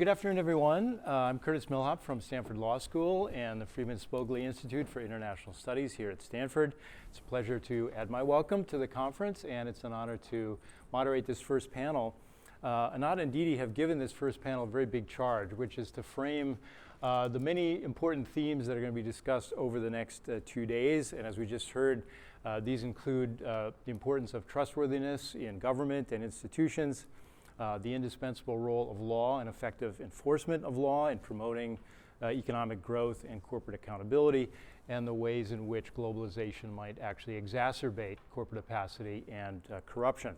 Good afternoon, everyone. I'm Curtis Milhaupt from Stanford Law School and the Freeman Spogli Institute for International Studies here at Stanford. It's a pleasure to add my welcome to the conference, and it's an honor to moderate this first panel. Anat and Didi have given this first panel a very big charge, which is to frame the many important themes that are going to be discussed over the next 2 days. And as we just heard, these include the importance of trustworthiness in government and institutions, the indispensable role of law and effective enforcement of law in promoting economic growth and corporate accountability, and the ways in which globalization might actually exacerbate corporate opacity and corruption.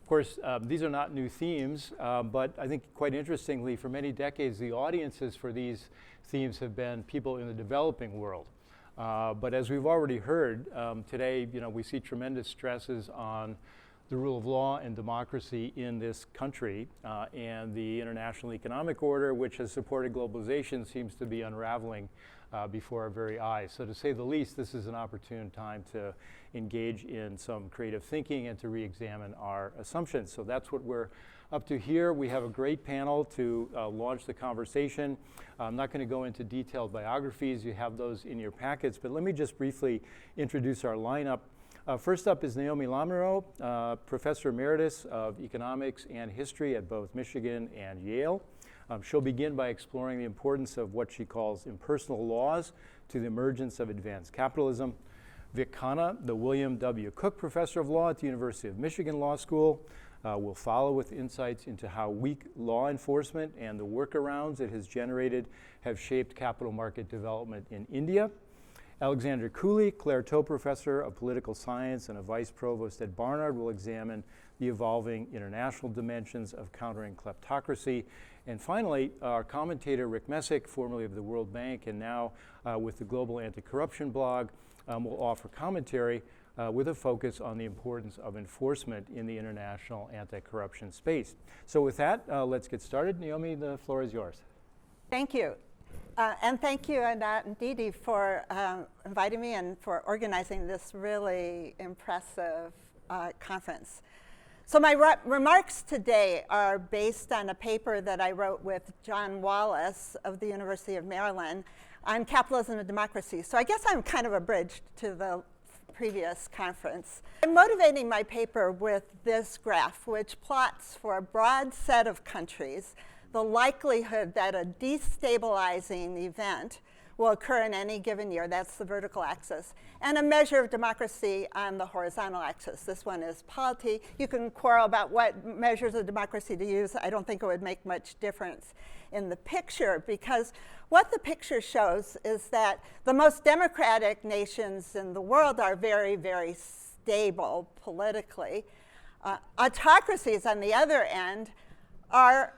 Of course, these are not new themes, but I think quite interestingly, for many decades, the audiences for these themes have been people in the developing world. But as we've already heard, today, we see tremendous stresses on the rule of law and democracy in this country, and the international economic order, which has supported globalization, seems to be unraveling before our very eyes. So to say the least, this is an opportune time to engage in some creative thinking and to re-examine our assumptions. So that's what we're up to here. We have a great panel to launch the conversation. I'm not going to go into detailed biographies. You have those in your packets, but let me just briefly introduce our lineup. First up is Naomi Lamoreaux, Professor Emeritus of Economics and History at both Michigan and Yale. She'll begin by exploring the importance of what she calls impersonal laws to the emergence of advanced capitalism. Vic Khanna, the William W. Cook Professor of Law at the University of Michigan Law School, will follow with insights into how weak law enforcement and the workarounds it has generated have shaped capital market development in India. Alexander Cooley, Clairteau Professor of Political Science and a Vice Provost at Barnard, will examine the evolving international dimensions of countering kleptocracy. And finally, our commentator Rick Messick, formerly of the World Bank and now with the Global Anticorruption blog, will offer commentary with a focus on the importance of enforcement in the international anti-corruption space. So with that, let's get started. Naomi, the floor is yours. Thank you. And thank you, Anat and Didi, for inviting me and for organizing this really impressive conference. So my remarks today are based on a paper that I wrote with John Wallace of the University of Maryland on capitalism and democracy. So I guess I'm kind of a bridge to the previous conference. I'm motivating my paper with this graph, which plots for a broad set of countries the likelihood that a destabilizing event will occur in any given year. That's the vertical axis. And a measure of democracy on the horizontal axis. This one is polity. You can quarrel about what measures of democracy to use. I don't think it would make much difference in the picture, because what the picture shows is that the most democratic nations in the world are very, very stable politically. Autocracies, on the other end, are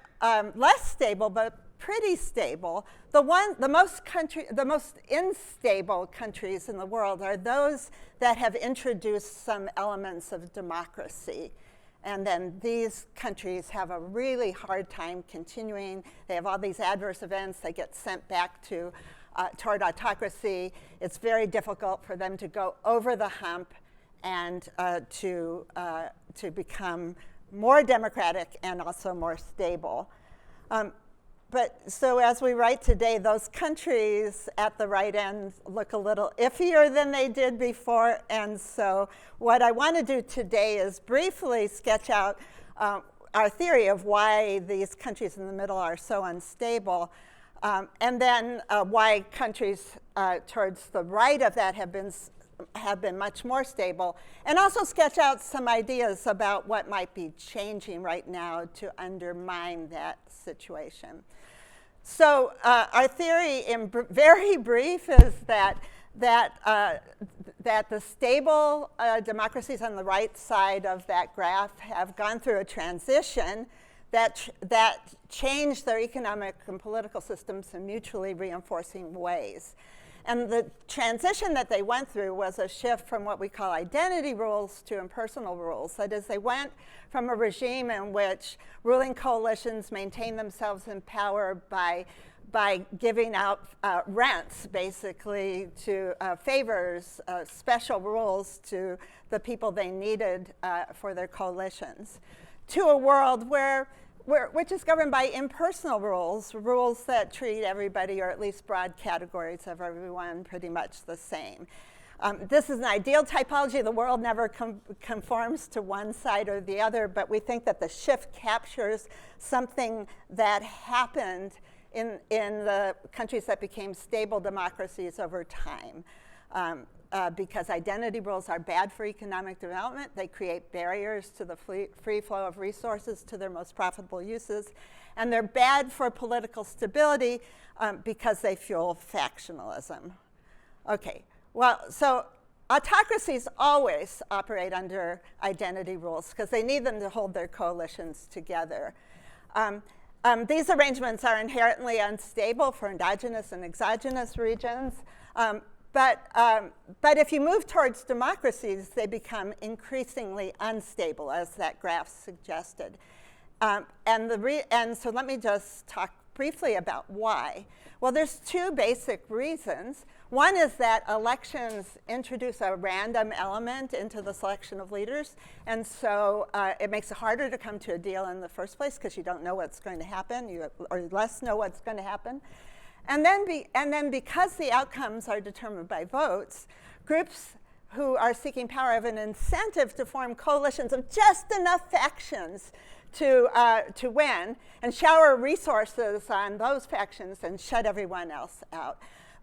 less stable, but pretty stable. The most unstable countries in the world are those that have introduced some elements of democracy. And then these countries have a really hard time continuing. They have all these adverse events. They get sent back to toward autocracy. It's very difficult for them to go over the hump and to become more democratic and also more stable. But so as we write today, those countries at the right end look a little iffier than they did before. And so what I want to do today is briefly sketch out our theory of why these countries in the middle are so unstable, and then why countries towards the right of that have been much more stable, and also sketch out some ideas about what might be changing right now to undermine that situation. So our theory, in very brief, is that the stable democracies on the right side of that graph have gone through a transition that changed their economic and political systems in mutually reinforcing ways. And the transition that they went through was a shift from what we call identity rules to impersonal rules. That is, they went from a regime in which ruling coalitions maintained themselves in power by giving out rents, basically, to favors, special rules to the people they needed for their coalitions, to a world where which is governed by impersonal rules, rules that treat everybody, or at least broad categories of everyone, pretty much the same. This is an ideal typology. The world never conforms to one side or the other, but we think that the shift captures something that happened in the countries that became stable democracies over time. Because identity rules are bad for economic development. They create barriers to the free flow of resources to their most profitable uses. And they're bad for political stability because they fuel factionalism. Okay, well, so autocracies always operate under identity rules because they need them to hold their coalitions together. These arrangements are inherently unstable for endogenous and exogenous regions. But if you move towards democracies, they become increasingly unstable, as that graph suggested. And so let me just talk briefly about why. Well, there's two basic reasons. One is that elections introduce a random element into the selection of leaders, and so it makes it harder to come to a deal in the first place because you don't know what's going to happen, or less know what's going to happen. And then because the outcomes are determined by votes, groups who are seeking power have an incentive to form coalitions of just enough factions to win and shower resources on those factions and shut everyone else out.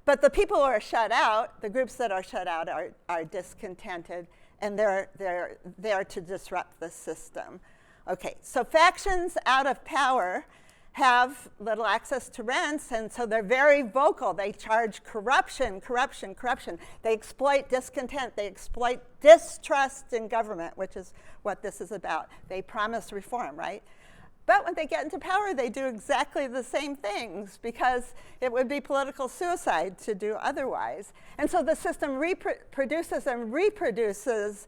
But the people who are shut out, the groups that are shut out, are discontented, and they're there to disrupt the system. Okay, so factions out of power have little access to rents, and so they're very vocal. They charge corruption, corruption, corruption. They exploit discontent. They exploit distrust in government, which is what this is about. They promise reform, right? But when they get into power, they do exactly the same things because it would be political suicide to do otherwise. And so the system produces and reproduces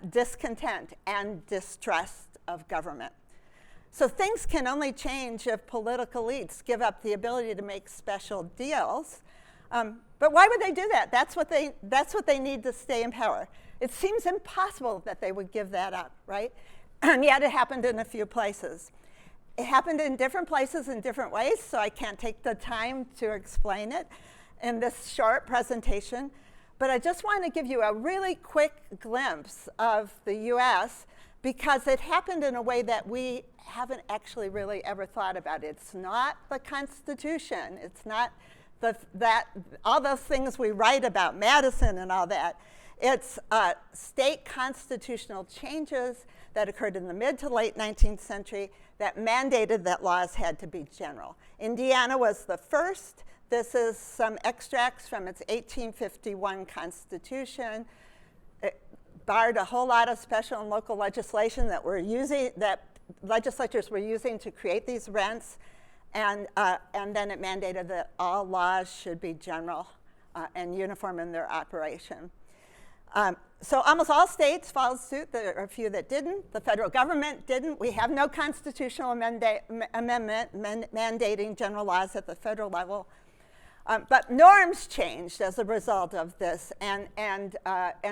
discontent and distrust of government. So things can only change if political elites give up the ability to make special deals. But why would they do that? That's what they need to stay in power. It seems impossible that they would give that up, right? And yet it happened in a few places. It happened in different places in different ways, so I can't take the time to explain it in this short presentation. But I just want to give you a really quick glimpse of the US because it happened in a way that we haven't actually really ever thought about. It's not the Constitution. It's not all those things we write about, Madison and all that. It's state constitutional changes that occurred in the mid to late 19th century that mandated that laws had to be general. Indiana was the first. This is some extracts from its 1851 Constitution. It barred a whole lot of special and local legislation that legislatures were using to create these rents, and then it mandated that all laws should be general and uniform in their operation. So almost all states followed suit. There are a few that didn't. The federal government didn't. We have no constitutional amendment mandating general laws at the federal level. But norms changed as a result of this, and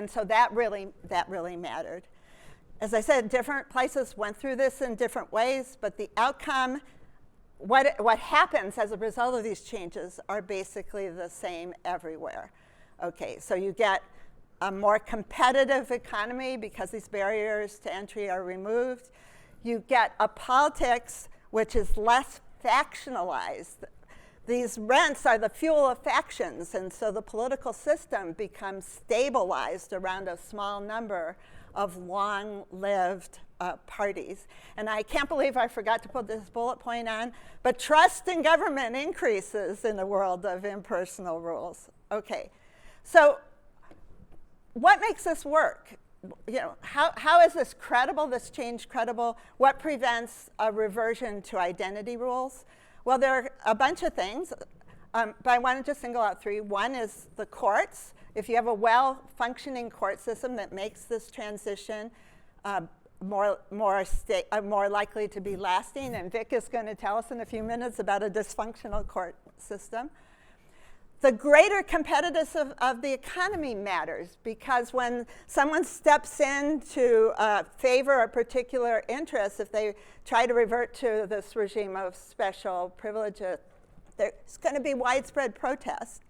so that really mattered. As I said, different places went through this in different ways, but the outcome, what happens as a result of these changes are basically the same everywhere. Okay, so you get a more competitive economy because these barriers to entry are removed. You get a politics which is less factionalized. These rents are the fuel of factions, and so the political system becomes stabilized around a small number of long-lived parties. And I can't believe I forgot to put this bullet point on, but trust in government increases in a world of impersonal rules. Okay, so what makes this work? How is this credible, this change credible? What prevents a reversion to identity rules? Well, there are a bunch of things, but I wanted to single out three. One is the courts. If you have a well-functioning court system that makes this transition more likely to be lasting, and Vic is going to tell us in a few minutes about a dysfunctional court system. the greater competitiveness of the economy matters, because when someone steps in to favor a particular interest, if they try to revert to this regime of special privileges, there's going to be widespread protest.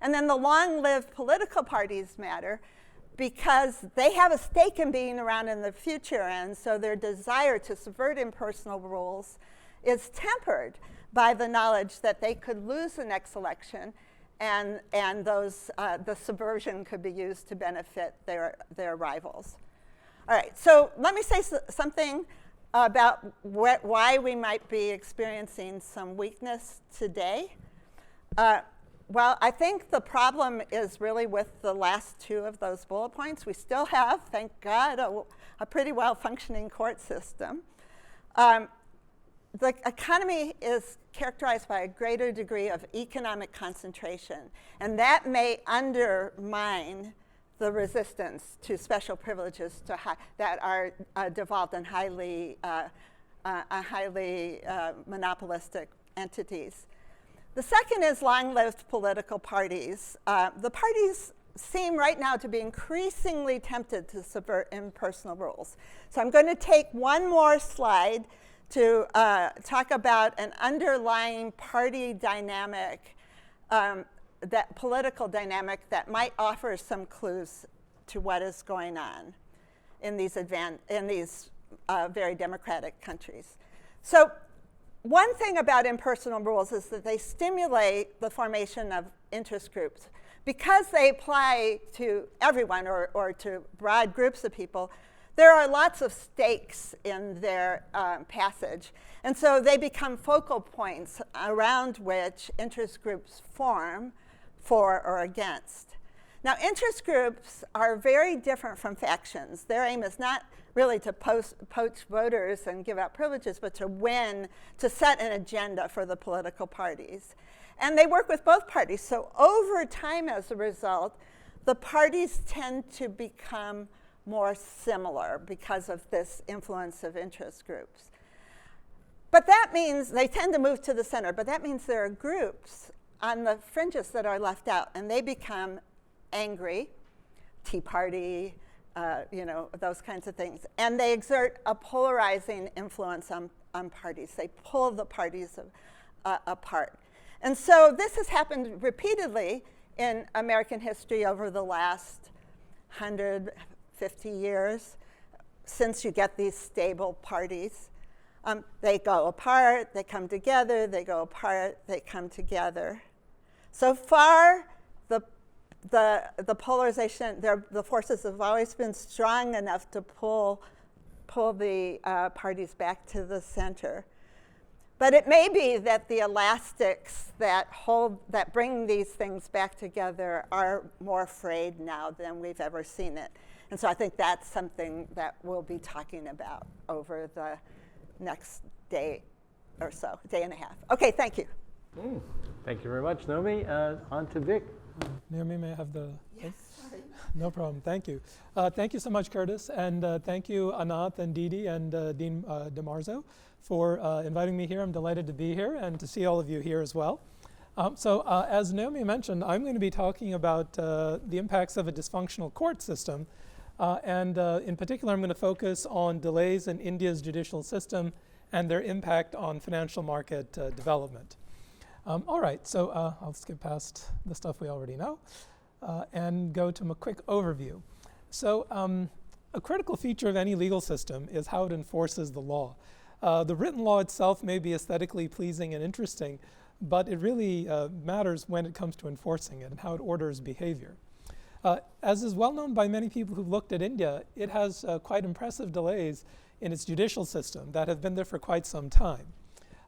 And then the long-lived political parties matter because they have a stake in being around in the future, and so their desire to subvert impersonal rules is tempered by the knowledge that they could lose the next election, and the subversion could be used to benefit their rivals. All right, so let me say something about why we might be experiencing some weakness today. Well, I think the problem is really with the last two of those bullet points. We still have, thank God, a pretty well-functioning court system. The economy is characterized by a greater degree of economic concentration, and that may undermine the resistance to special privileges that are devolved on highly monopolistic entities. The second is long-lived political parties. The parties seem right now to be increasingly tempted to subvert impersonal rules. So I'm going to take one more slide to talk about an underlying party dynamic, that political dynamic that might offer some clues to what is going on in these very democratic countries. So one thing about impersonal rules is that they stimulate the formation of interest groups. Because they apply to everyone or to broad groups of people, there are lots of stakes in their passage. And so they become focal points around which interest groups form for or against. Now, interest groups are very different from factions. Their aim is not really to poach voters and give out privileges, but to set an agenda for the political parties. And they work with both parties. So over time, as a result, the parties tend to become more similar because of this influence of interest groups. But that means they tend to move to the center, but that means there are groups on the fringes that are left out, and they become angry, Tea Party, those kinds of things. And they exert a polarizing influence on parties. They pull the parties apart. And so this has happened repeatedly in American history over the last 150 years, since you get these stable parties. They go apart, they come together, they go apart, they come together. So far, the polarization, the forces have always been strong enough to pull the parties back to the center. But it may be that the elastics that bring these things back together are more frayed now than we've ever seen it. And so I think that's something that we'll be talking about over the next day or so, day and a half. Okay, thank you. Thank you very much, Naomi. On to Vic. Naomi, may I have the... Yes, sorry. No problem, thank you. Thank you so much, Curtis, and thank you, Anat and Didi and Dean DeMarzo for inviting me here. I'm delighted to be here and to see all of you here as well. So as Naomi mentioned, I'm going to be talking about the impacts of a dysfunctional court system. And in particular, I'm going to focus on delays in India's judicial system and their impact on financial market development. All right, so I'll skip past the stuff we already know and go to a quick overview. So a critical feature of any legal system is how it enforces the law. The written law itself may be aesthetically pleasing and interesting, but it really matters when it comes to enforcing it and how it orders behavior. As is well known by many people who've looked at India, it has quite impressive delays in its judicial system that have been there for quite some time.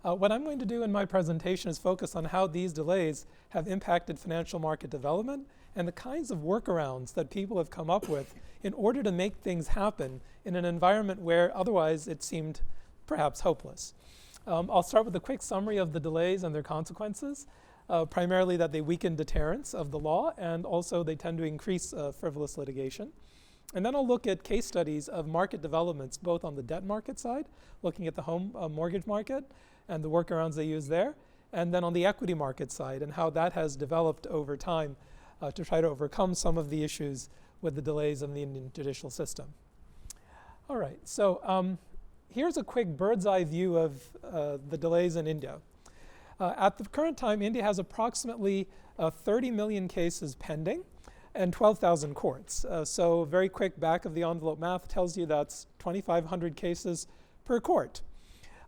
What I'm going to do in my presentation is focus on how these delays have impacted financial market development and the kinds of workarounds that people have come up with in order to make things happen in an environment where otherwise it seemed perhaps hopeless. I'll start with a quick summary of the delays and their consequences, primarily that they weaken deterrence of the law and also they tend to increase frivolous litigation. And then I'll look at case studies of market developments, both on the debt market side, looking at the home mortgage market and the workarounds they use there, and then on the equity market side and how that has developed over time to try to overcome some of the issues with the delays in the Indian judicial system. All right, so here's a quick bird's eye view of the delays in India. At the current time, India has approximately 30 million cases pending and 12,000 courts. So very quick back of the envelope math tells you that's 2,500 cases per court.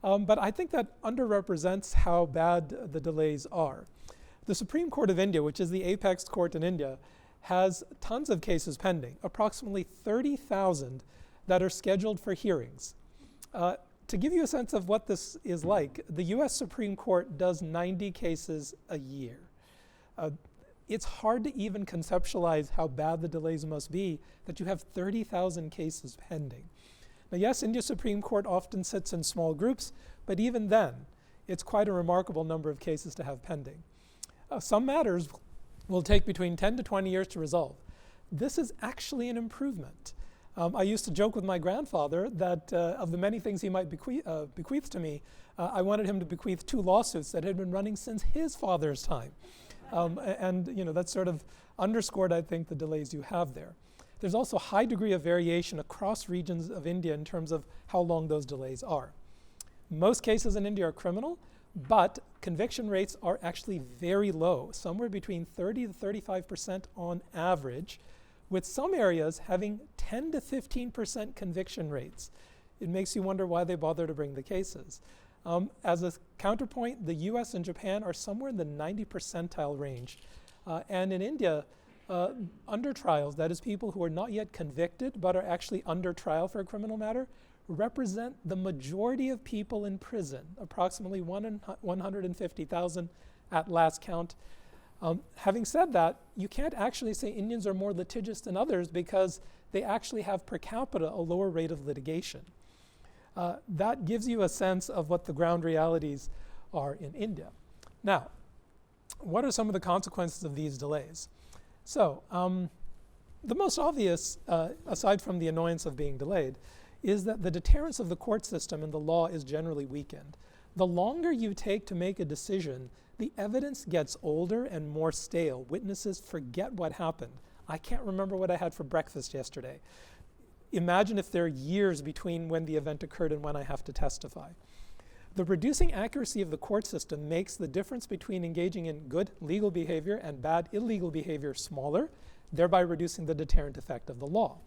But I think that underrepresents how bad the delays are. The Supreme Court of India, which is the apex court in India, has tons of cases pending, approximately 30,000 that are scheduled for hearings. To give you a sense of what this is like, the US Supreme Court does 90 cases a year. It's hard to even conceptualize how bad the delays must be that you have 30,000 cases pending. Now yes, India's Supreme Court often sits in small groups, but even then, it's quite a remarkable number of cases to have pending. Some matters will take between 10 to 20 years to resolve. This is actually an improvement. I used to joke with my grandfather that of the many things he might bequeath to me, I wanted him to bequeath 2 lawsuits that had been running since his father's time. And that sort of underscored, I think, the delays you have there. There's also a high degree of variation across regions of India in terms of how long those delays are. Most cases in India are criminal, but conviction rates are actually very low, somewhere between 30 to 35% on average, with some areas having 10 to 15% conviction rates. It makes you wonder why they bother to bring the cases. As a counterpoint, the US and Japan are somewhere in the 90 percentile range. And in India, under trials, that is people who are not yet convicted but are actually under trial for a criminal matter, represent the majority of people in prison, approximately 150,000 at last count. Having said that, you can't actually say Indians are more litigious than others because they actually have per capita a lower rate of litigation. That gives you a sense of what the ground realities are in India. Now, what are some of the consequences of these delays? So, the most obvious, aside from the annoyance of being delayed, is that the deterrence of the court system and the law is generally weakened. The longer you take to make a decision, the evidence gets older and more stale. Witnesses forget what happened. I can't remember what I had for breakfast yesterday. Imagine if there are years between when the event occurred and when I have to testify. The reducing accuracy of the court system makes the difference between engaging in good legal behavior and bad illegal behavior smaller, thereby reducing the deterrent effect of the law.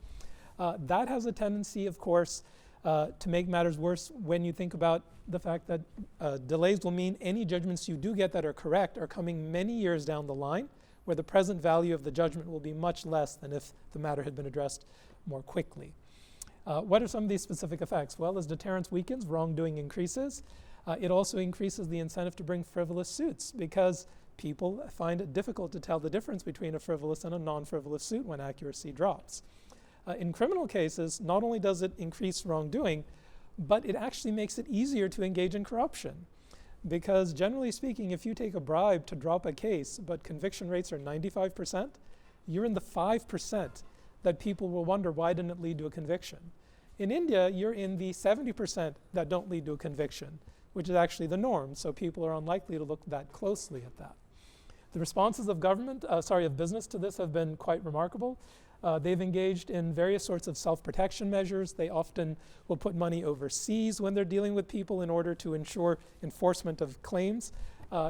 That has a tendency, of course, to make matters worse when you think about the fact that delays will mean any judgments you do get that are correct are coming many years down the line, where the present value of the judgment will be much less than if the matter had been addressed more quickly. What are some of these specific effects? Well, as deterrence weakens, wrongdoing increases. It also increases the incentive to bring frivolous suits because people find it difficult to tell the difference between a frivolous and a non-frivolous suit when accuracy drops. In criminal cases, not only does it increase wrongdoing, but it actually makes it easier to engage in corruption. Because generally speaking, if you take a bribe to drop a case, but conviction rates are 95%, you're in the 5% that people will wonder why didn't it lead to a conviction. In India, you're in the 70% that don't lead to a conviction, which is actually the norm, so people are unlikely to look that closely at that. The responses of business to this have been quite remarkable. They've engaged in various sorts of self-protection measures. They often will put money overseas when they're dealing with people in order to ensure enforcement of claims.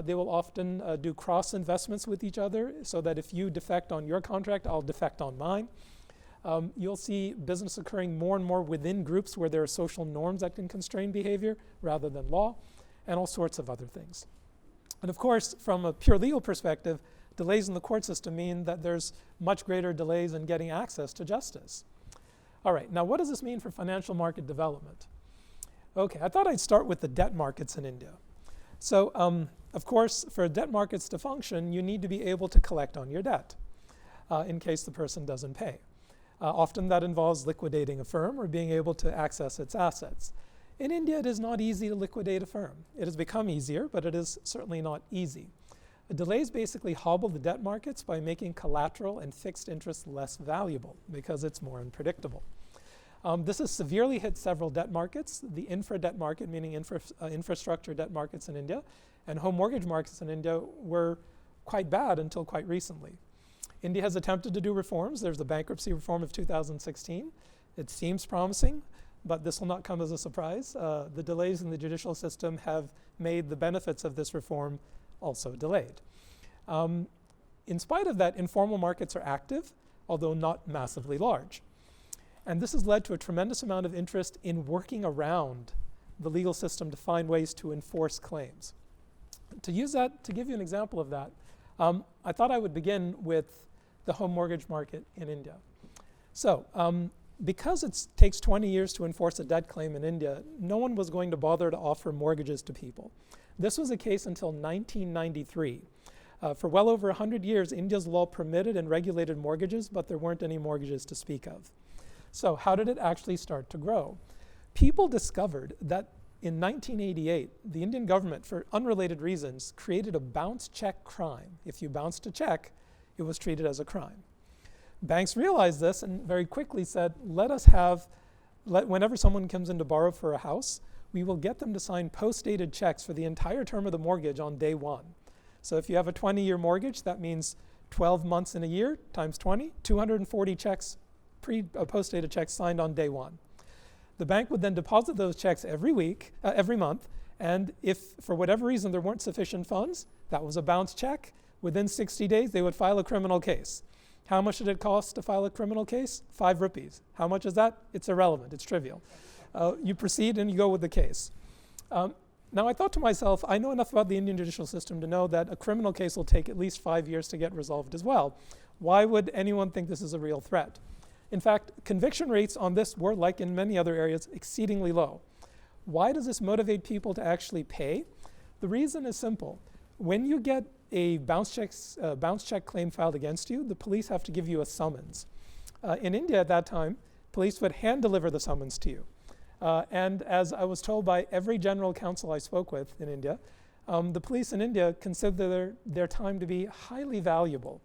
They will often do cross-investments with each other so that if you defect on your contract, I'll defect on mine. You'll see business occurring more and more within groups where there are social norms that can constrain behavior rather than law, and all sorts of other things. And of course, from a pure legal perspective, delays in the court system mean that there's much greater delays in getting access to justice. All right, now what does this mean for financial market development? Okay, I thought I'd start with the debt markets in India. So, of course, for debt markets to function, you need to be able to collect on your debt in case the person doesn't pay. Often that involves liquidating a firm or being able to access its assets. In India, it is not easy to liquidate a firm. It has become easier, but it is certainly not easy. Delays basically hobble the debt markets by making collateral and fixed interest less valuable because it's more unpredictable. This has severely hit several debt markets, the infra debt market, meaning infrastructure debt markets in India, And home mortgage markets in India were quite bad until quite recently. India has attempted to do reforms. There's the bankruptcy reform of 2016. It seems promising, but this will not come as a surprise. The delays in the judicial system have made the benefits of this reform also delayed. In spite of that, informal markets are active, although not massively large. And this has led to a tremendous amount of interest in working around the legal system to find ways to enforce claims. To use that, to give you an example of that, I thought I would begin with the home mortgage market in India. So, because it takes 20 years to enforce a debt claim in India, no one was going to bother to offer mortgages to people. This was the case until 1993. For well over 100 years, India's law permitted and regulated mortgages, but there weren't any mortgages to speak of. So how did it actually start to grow? People discovered that in 1988, the Indian government, for unrelated reasons, created a bounce check crime. If you bounced a check, it was treated as a crime. Banks realized this and very quickly said, whenever someone comes in to borrow for a house, we will get them to sign post-dated checks for the entire term of the mortgage on day one. So if you have a 20-year mortgage, that means 12 months in a year times 20, 240 checks, post-dated checks signed on day one. The bank would then deposit those checks every month, and if for whatever reason there weren't sufficient funds, that was a bounce check. Within 60 days, they would file a criminal case. How much did it cost to file a criminal case? 5 rupees. How much is that? It's irrelevant. It's trivial. You proceed and you go with the case. Now I thought to myself, I know enough about the Indian judicial system to know that a criminal case will take at least 5 years to get resolved as well. Why would anyone think this is a real threat? In fact, conviction rates on this were, like in many other areas, exceedingly low. Why does this motivate people to actually pay? The reason is simple. When you get a bounce check claim filed against you, the police have to give you a summons. In India at that time, police would hand deliver the summons to you. And as I was told by every general counsel I spoke with in India, the police in India consider their time to be highly valuable.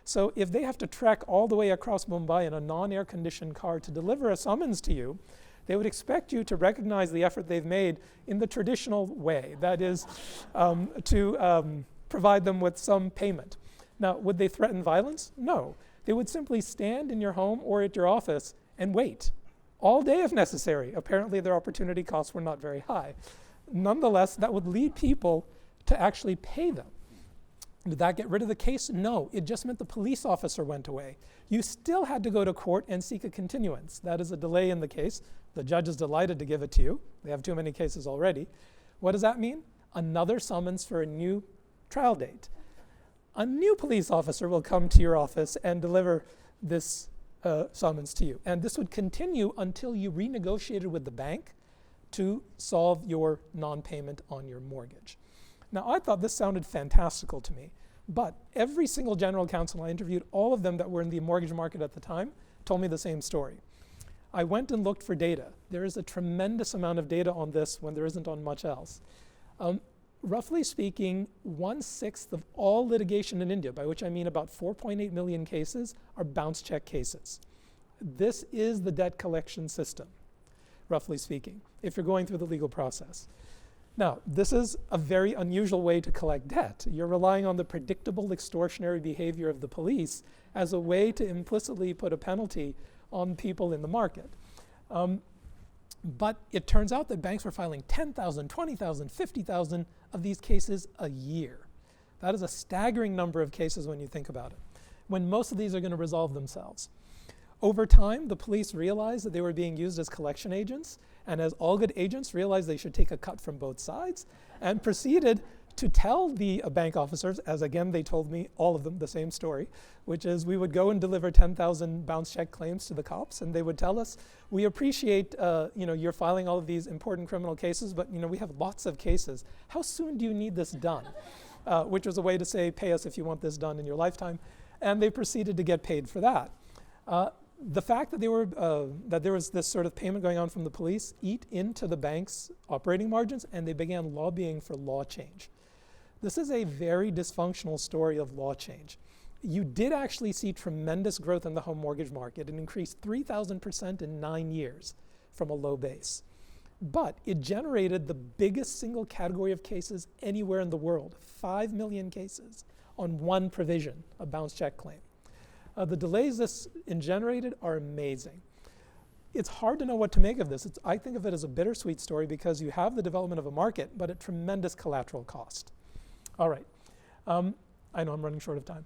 So if they have to trek all the way across Mumbai in a non-air conditioned car to deliver a summons to you, they would expect you to recognize the effort they've made in the traditional way, that is, to provide them with some payment. Now, would they threaten violence? No. They would simply stand in your home or at your office and wait all day if necessary. Apparently, their opportunity costs were not very high. Nonetheless, that would lead people to actually pay them. Did that get rid of the case? No. It just meant the police officer went away. You still had to go to court and seek a continuance. That is a delay in the case. The judge is delighted to give it to you. They have too many cases already. What does that mean? Another summons for a new trial date. A new police officer will come to your office and deliver this summons to you. And this would continue until you renegotiated with the bank to solve your non-payment on your mortgage. Now, I thought this sounded fantastical to me, but every single general counsel I interviewed, all of them that were in the mortgage market at the time, told me the same story. I went and looked for data. There is a tremendous amount of data on this when there isn't on much else. Roughly speaking, 1/6 of all litigation in India, by which I mean about 4.8 million cases, are bounce check cases. This is the debt collection system, roughly speaking, if you're going through the legal process. Now, this is a very unusual way to collect debt. You're relying on the predictable extortionary behavior of the police as a way to implicitly put a penalty on people in the market. But it turns out that banks were filing 10,000, 20,000, 50,000 of these cases a year. That is a staggering number of cases when you think about it, when most of these are going to resolve themselves. Over time, the police realized that they were being used as collection agents, and as all good agents realized they should take a cut from both sides, and proceeded to tell the bank officers, as again they told me, all of them, the same story, which is we would go and deliver 10,000 bounce check claims to the cops, and they would tell us, we appreciate you're filing all of these important criminal cases, but we have lots of cases. How soon do you need this done? Which was a way to say, pay us if you want this done in your lifetime. And they proceeded to get paid for that. The fact that there was this sort of payment going on from the police eat into the bank's operating margins, and they began lobbying for law change. This is a very dysfunctional story of law change. You did actually see tremendous growth in the home mortgage market. It increased 3,000% in 9 years from a low base. but it generated the biggest single category of cases anywhere in the world, 5 million cases on one provision, a bounce check claim. The delays this generated are amazing. It's hard to know what to make of this. I think of it as a bittersweet story because you have the development of a market, but at tremendous collateral cost. All right. I know I'm running short of time.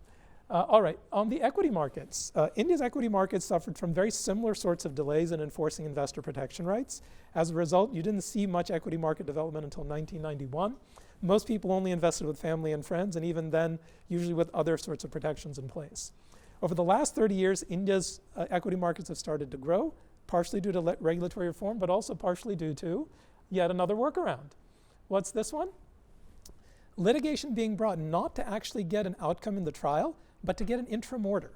All right, on the equity markets, India's equity markets suffered from very similar sorts of delays in enforcing investor protection rights. As a result, you didn't see much equity market development until 1991. Most people only invested with family and friends, and even then, usually with other sorts of protections in place. Over the last 30 years, India's equity markets have started to grow, partially due to regulatory reform, but also partially due to yet another workaround. What's this one? Litigation being brought not to actually get an outcome in the trial, but to get an interim order.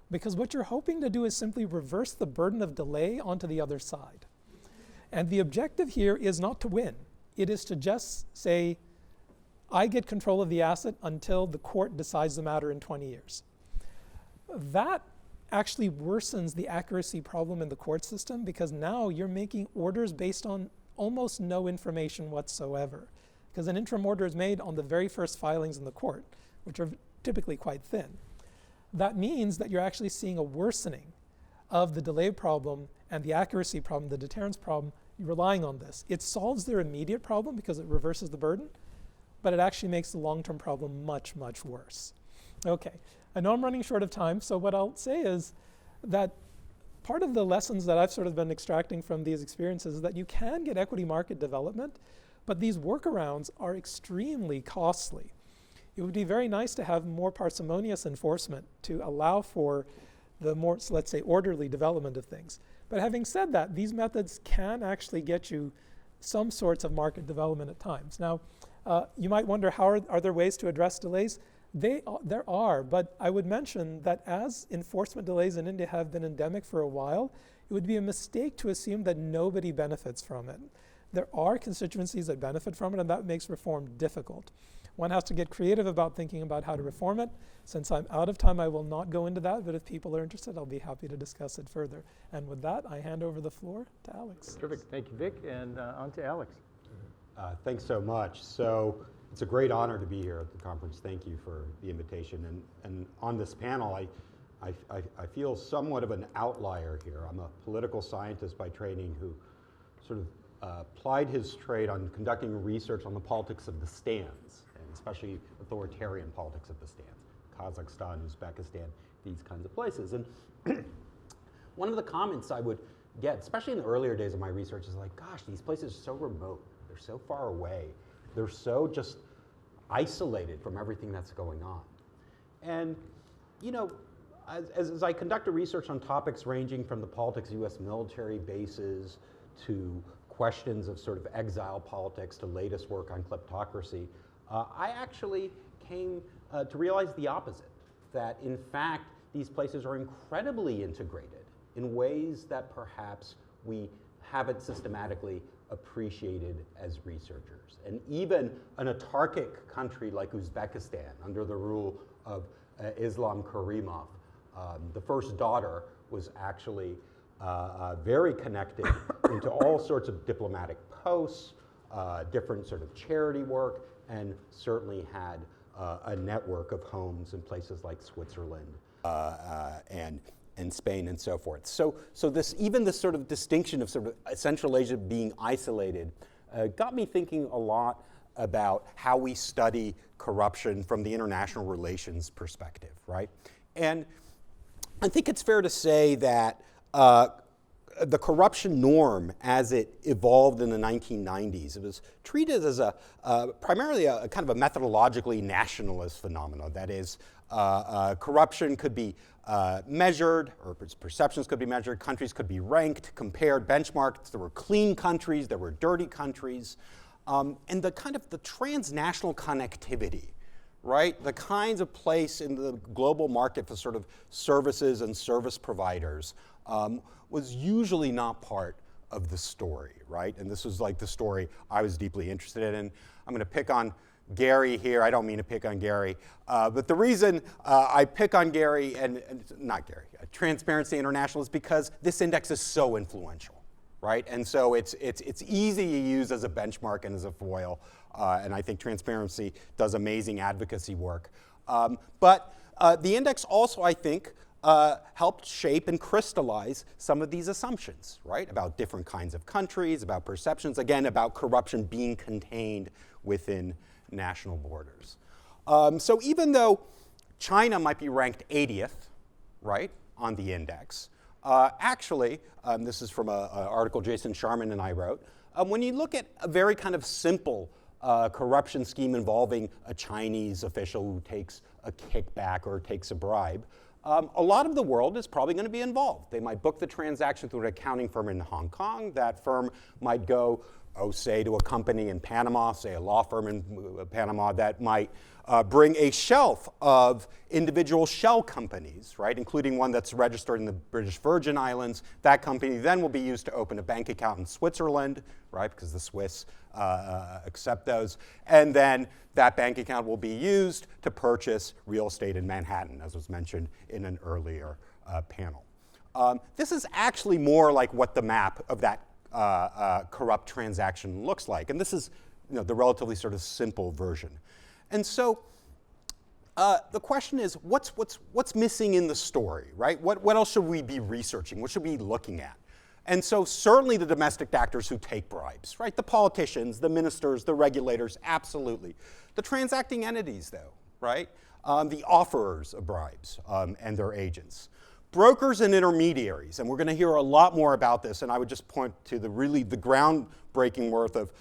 Because what you're hoping to do is simply reverse the burden of delay onto the other side. And the objective here is not to win. It is to just say, I get control of the asset until the court decides the matter in 20 years. That actually worsens the accuracy problem in the court system because now you're making orders based on almost no information whatsoever. Because an interim order is made on the very first filings in the court, which are typically quite thin. That means that you're actually seeing a worsening of the delay problem and the accuracy problem, the deterrence problem, relying on this. It solves their immediate problem because it reverses the burden, but it actually makes the long-term problem much, much worse. Okay, I know I'm running short of time, so what I'll say is that part of the lessons that I've sort of been extracting from these experiences is that you can get equity market development, but these workarounds are extremely costly. It would be very nice to have more parsimonious enforcement to allow for the more, let's say, orderly development of things. But having said that, these methods can actually get you some sorts of market development at times. Now, you might wonder, are there ways to address delays? There are, but I would mention that as enforcement delays in India have been endemic for a while, it would be a mistake to assume that nobody benefits from it. There are constituencies that benefit from it, and that makes reform difficult. One has to get creative about thinking about how to reform it. Since I'm out of time, I will not go into that, but if people are interested, I'll be happy to discuss it further. And with that, I hand over the floor to Alex. Terrific, thank you, Vic, and on to Alex. Thanks so much. So it's a great honor to be here at the conference. Thank you for the invitation. And on this panel, I feel somewhat of an outlier here. I'm a political scientist by training who sort of applied his trade on conducting research on the politics of the stands, and especially authoritarian politics of the stands, Kazakhstan, Uzbekistan, these kinds of places. And one of the comments I would get, especially in the earlier days of my research, is like, gosh, these places are so remote, they're so far away, they're so just isolated from everything that's going on. And, you know, as I conducted research on topics ranging from the politics of US military bases to questions of sort of exile politics to latest work on kleptocracy, I actually came to realize the opposite, that in fact these places are incredibly integrated in ways that perhaps we haven't systematically appreciated as researchers. And even an autarkic country like Uzbekistan, under the rule of Islam Karimov, the first daughter was actually very connected into all sorts of diplomatic posts, different sort of charity work, and certainly had a network of homes in places like Switzerland and Spain and so forth. So even this sort of distinction of sort of Central Asia being isolated got me thinking a lot about how we study corruption from the international relations perspective, right? And I think it's fair to say that the corruption norm as it evolved in the 1990s, it was treated as primarily a kind of a methodologically nationalist phenomenon. That is, corruption could be measured, or its perceptions could be measured, countries could be ranked, compared, benchmarked. There were clean countries, there were dirty countries, and the kind of the transnational connectivity, right? The kinds of place in the global market for sort of services and service providers was usually not part of the story, right? And this was like the story I was deeply interested in. And I'm going to pick on Gary here. I don't mean to pick on Gary, but the reason I pick on Gary, and not Gary, Transparency International, is because this index is so influential, right? And so it's easy to use as a benchmark and as a foil, and I think transparency does amazing advocacy work. But the index also, I think, helped shape and crystallize some of these assumptions, right? About different kinds of countries, about perceptions, again, about corruption being contained within national borders. So even though China might be ranked 80th, right, on the index, actually, this is from an article Jason Sharman and I wrote, when you look at a very kind of simple corruption scheme involving a Chinese official who takes a kickback or takes a bribe, a lot of the world is probably going to be involved. They might book the transaction through an accounting firm in Hong Kong. That firm might go, say, to a company in Panama, say a law firm in Panama that might bring a shelf of individual shell companies, right, including one that's registered in the British Virgin Islands. That company then will be used to open a bank account in Switzerland, right, because the Swiss accept those. And then that bank account will be used to purchase real estate in Manhattan, as was mentioned in an earlier panel. This is actually more like what the map of that corrupt transaction looks like. And this is the relatively sort of simple version. And so the question is, what's missing in the story, right? What else should we be researching? What should we be looking at? And so certainly the domestic actors who take bribes, right? The politicians, the ministers, the regulators, absolutely. The transacting entities, though, right? The offerers of bribes and their agents. Brokers and intermediaries, and we're going to hear a lot more about this, and I would just point to the groundbreaking work of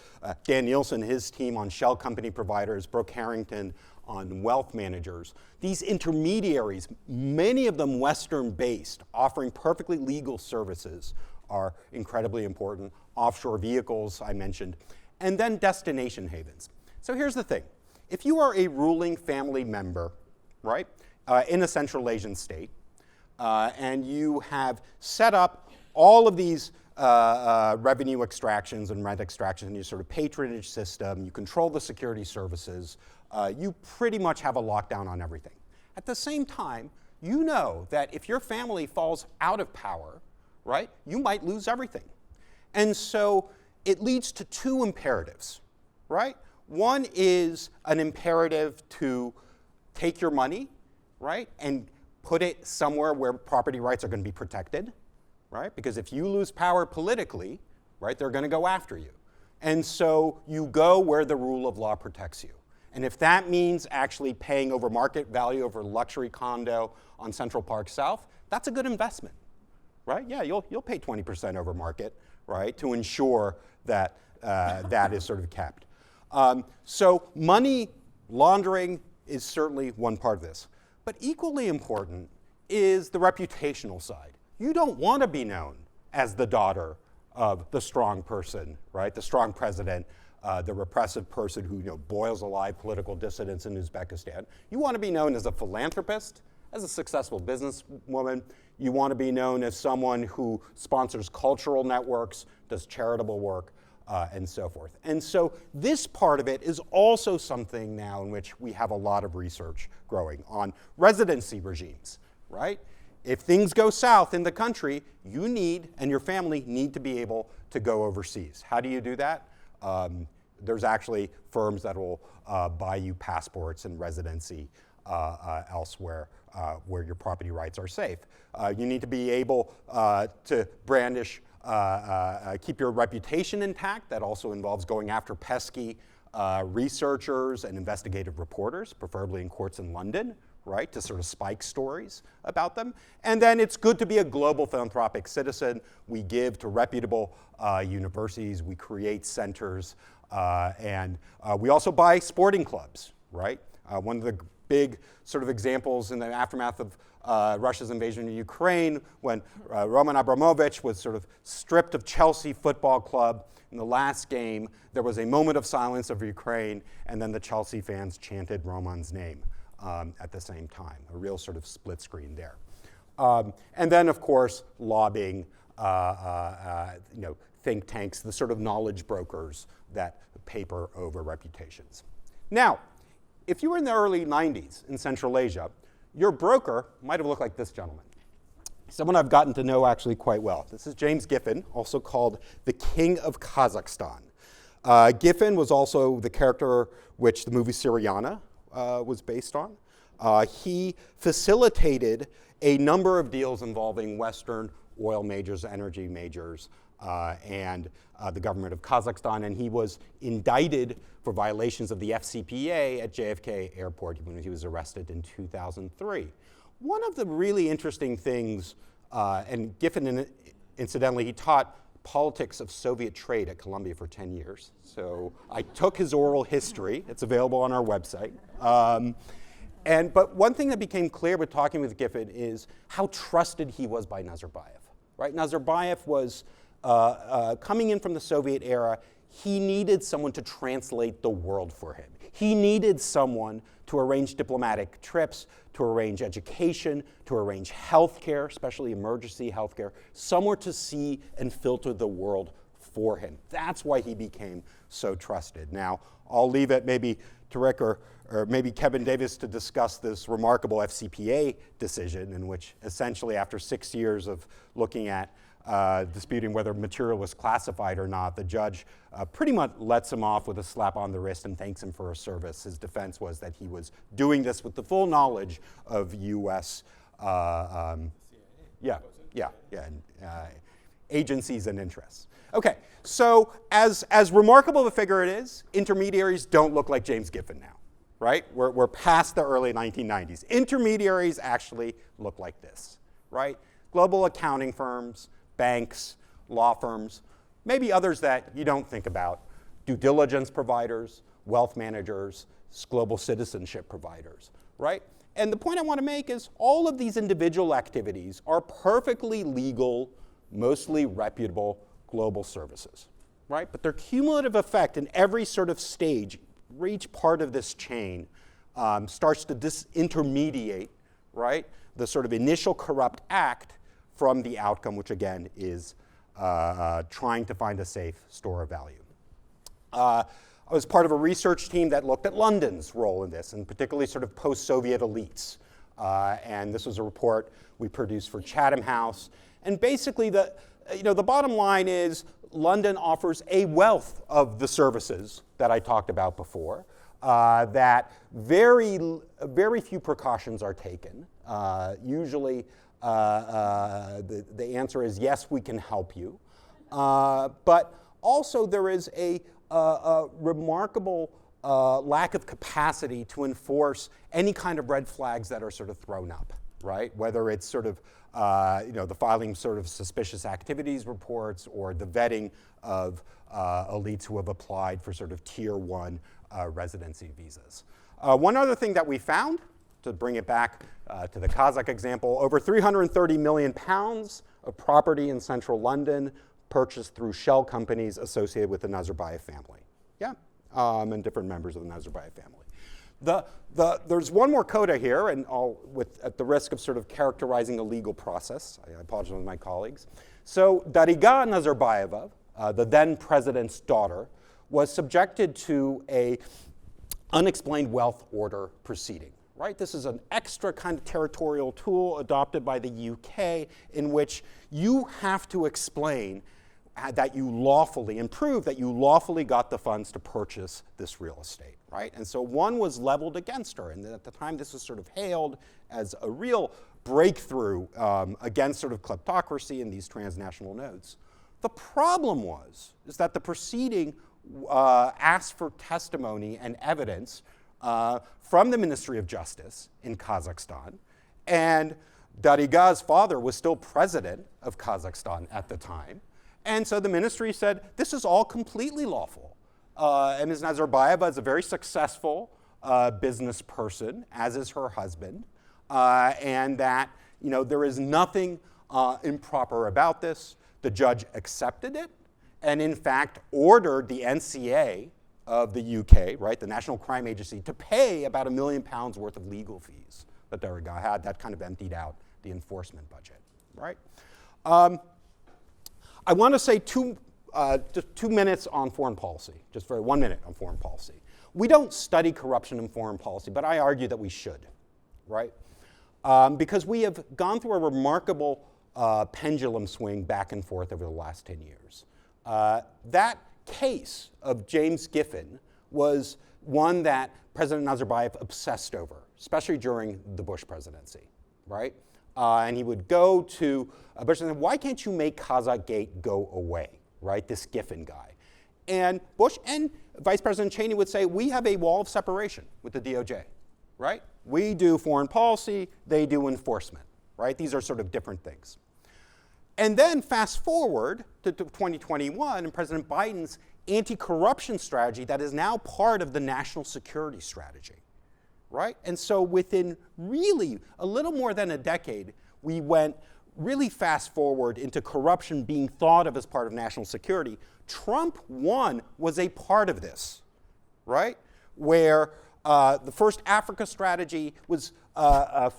Dan Nielsen, his team on shell company providers, Brooke Harrington on wealth managers. These intermediaries, many of them Western-based, offering perfectly legal services, are incredibly important. Offshore vehicles, I mentioned, and then destination havens. So here's the thing. If you are a ruling family member, right, in a Central Asian state, and you have set up all of these revenue extractions and rent extractions in your sort of patronage system, you control the security services, you pretty much have a lockdown on everything. At the same time, you know that if your family falls out of power, right, you might lose everything. And so it leads to two imperatives, right? One is an imperative to take your money, right, and put it somewhere where property rights are going to be protected, right? Because if you lose power politically, right, they're going to go after you. And so you go where the rule of law protects you. And if that means actually paying over market value over luxury condo on Central Park South, that's a good investment, right? Yeah, you'll pay 20% over market, right, to ensure that that is sort of kept. So money laundering is certainly one part of this. But equally important is the reputational side. You don't want to be known as the daughter of the strong person, right? The strong president, the repressive person who boils alive political dissidents in Uzbekistan. You want to be known as a philanthropist, as a successful businesswoman. You want to be known as someone who sponsors cultural networks, does charitable work, and so forth. And so this part of it is also something now in which we have a lot of research growing on residency regimes, right? If things go south in the country, you need, and your family need to be able to go overseas. How do you do that? There's actually firms that will buy you passports and residency elsewhere where your property rights are safe. You need to be able to brandish keep your reputation intact. That also involves going after pesky researchers and investigative reporters, preferably in courts in London, right, to sort of spike stories about them. And then it's good to be a global philanthropic citizen. We give to reputable universities. We create centers. And we also buy sporting clubs, right? One of the big sort of examples in the aftermath of Russia's invasion of Ukraine, when Roman Abramovich was sort of stripped of Chelsea Football Club. In the last game, there was a moment of silence over Ukraine, and then the Chelsea fans chanted Roman's name at the same time, a real sort of split screen there. And then, of course, lobbying, think tanks, the sort of knowledge brokers that paper over reputations. Now, if you were in the early 90s in Central Asia, your broker might have looked like this gentleman. someone I've gotten to know actually quite well. This is James Giffen, also called the King of Kazakhstan. Giffen was also the character which the movie Syriana was based on. He facilitated a number of deals involving Western oil majors, energy majors, and the government of Kazakhstan, and he was indicted for violations of the FCPA at JFK Airport when he was arrested in 2003. One of the really interesting things, and Giffen, incidentally, he taught politics of Soviet trade at Columbia for 10 years. So I took his oral history. It's available on our website. But one thing that became clear with talking with Giffen is how trusted he was by Nazarbayev. Right? Nazarbayev was coming in from the Soviet era. He needed someone to translate the world for him. He needed someone to arrange diplomatic trips, to arrange education, to arrange healthcare, especially emergency healthcare, somewhere to see and filter the world for him. That's why he became so trusted. Now, I'll leave it maybe to Rick or maybe Kevin Davis to discuss this remarkable FCPA decision in which essentially after 6 years of looking at disputing whether material was classified or not, the judge pretty much lets him off with a slap on the wrist and thanks him for his service. His defense was that he was doing this with the full knowledge of U.S. Agencies and interests. Okay, so as remarkable of a figure it is, intermediaries don't look like James Giffen now, right? We're past the early 1990s. Intermediaries actually look like this, right? Global accounting firms, banks, law firms, maybe others that you don't think about, due diligence providers, wealth managers, global citizenship providers, right? And the point I want to make is all of these individual activities are perfectly legal, mostly reputable global services, right? But their cumulative effect in every sort of stage, each part of this chain starts to disintermediate, right? The sort of initial corrupt act from the outcome, which again is trying to find a safe store of value. I was part of a research team that looked at London's role in this, and particularly sort of post-Soviet elites. And this was a report we produced for Chatham House. And basically, the bottom line is London offers a wealth of the services that I talked about before, that very few precautions are taken. Usually, the answer is yes, we can help you. But also there is a remarkable lack of capacity to enforce any kind of red flags that are sort of thrown up, right? Whether it's sort of the filing sort of suspicious activities reports or the vetting of elites who have applied for sort of tier 1 residency visas. One other thing that we found, to bring it back to the Kazakh example, over 330 million pounds of property in central London purchased through shell companies associated with the Nazarbayev family. Yeah, and different members of the Nazarbayev family. There's one more coda here, and at the risk of sort of characterizing a legal process, I apologize to my colleagues. So Dariga Nazarbayeva, the then president's daughter, was subjected to a unexplained wealth order proceeding. Right? This is an extra kind of territorial tool adopted by the UK in which you have to explain that you lawfully, and prove that you lawfully got the funds to purchase this real estate, right? And so one was leveled against her, and at the time this was sort of hailed as a real breakthrough against sort of kleptocracy in these transnational nodes. The problem is that the proceeding asked for testimony and evidence from the Ministry of Justice in Kazakhstan, and Dariga's father was still president of Kazakhstan at the time, and so the ministry said, this is all completely lawful. And Ms. Nazarbayeva is a very successful business person, as is her husband, and that there is nothing improper about this. The judge accepted it, and in fact ordered the NCA of the UK, right, the National Crime Agency, to pay about £1 million worth of legal fees that Dariga had. That kind of emptied out the enforcement budget, right? I want to say just 2 minutes on foreign policy, just for 1 minute on foreign policy. We don't study corruption in foreign policy, but I argue that we should, right? Because we have gone through a remarkable pendulum swing back and forth over the last 10 years. That case of James Giffen was one that President Nazarbayev obsessed over, especially during the Bush presidency, right? And he would go to Bush and say, why can't you make Kazakhgate go away, right? This Giffen guy. And Bush and Vice President Cheney would say, we have a wall of separation with the DOJ, right? We do foreign policy, they do enforcement, right? These are sort of different things. And then fast forward to 2021 and President Biden's anti-corruption strategy that is now part of the national security strategy, right? And so within really a little more than a decade, we went really fast forward into corruption being thought of as part of national security. Trump 1 was a part of this, right? Where the first Africa strategy was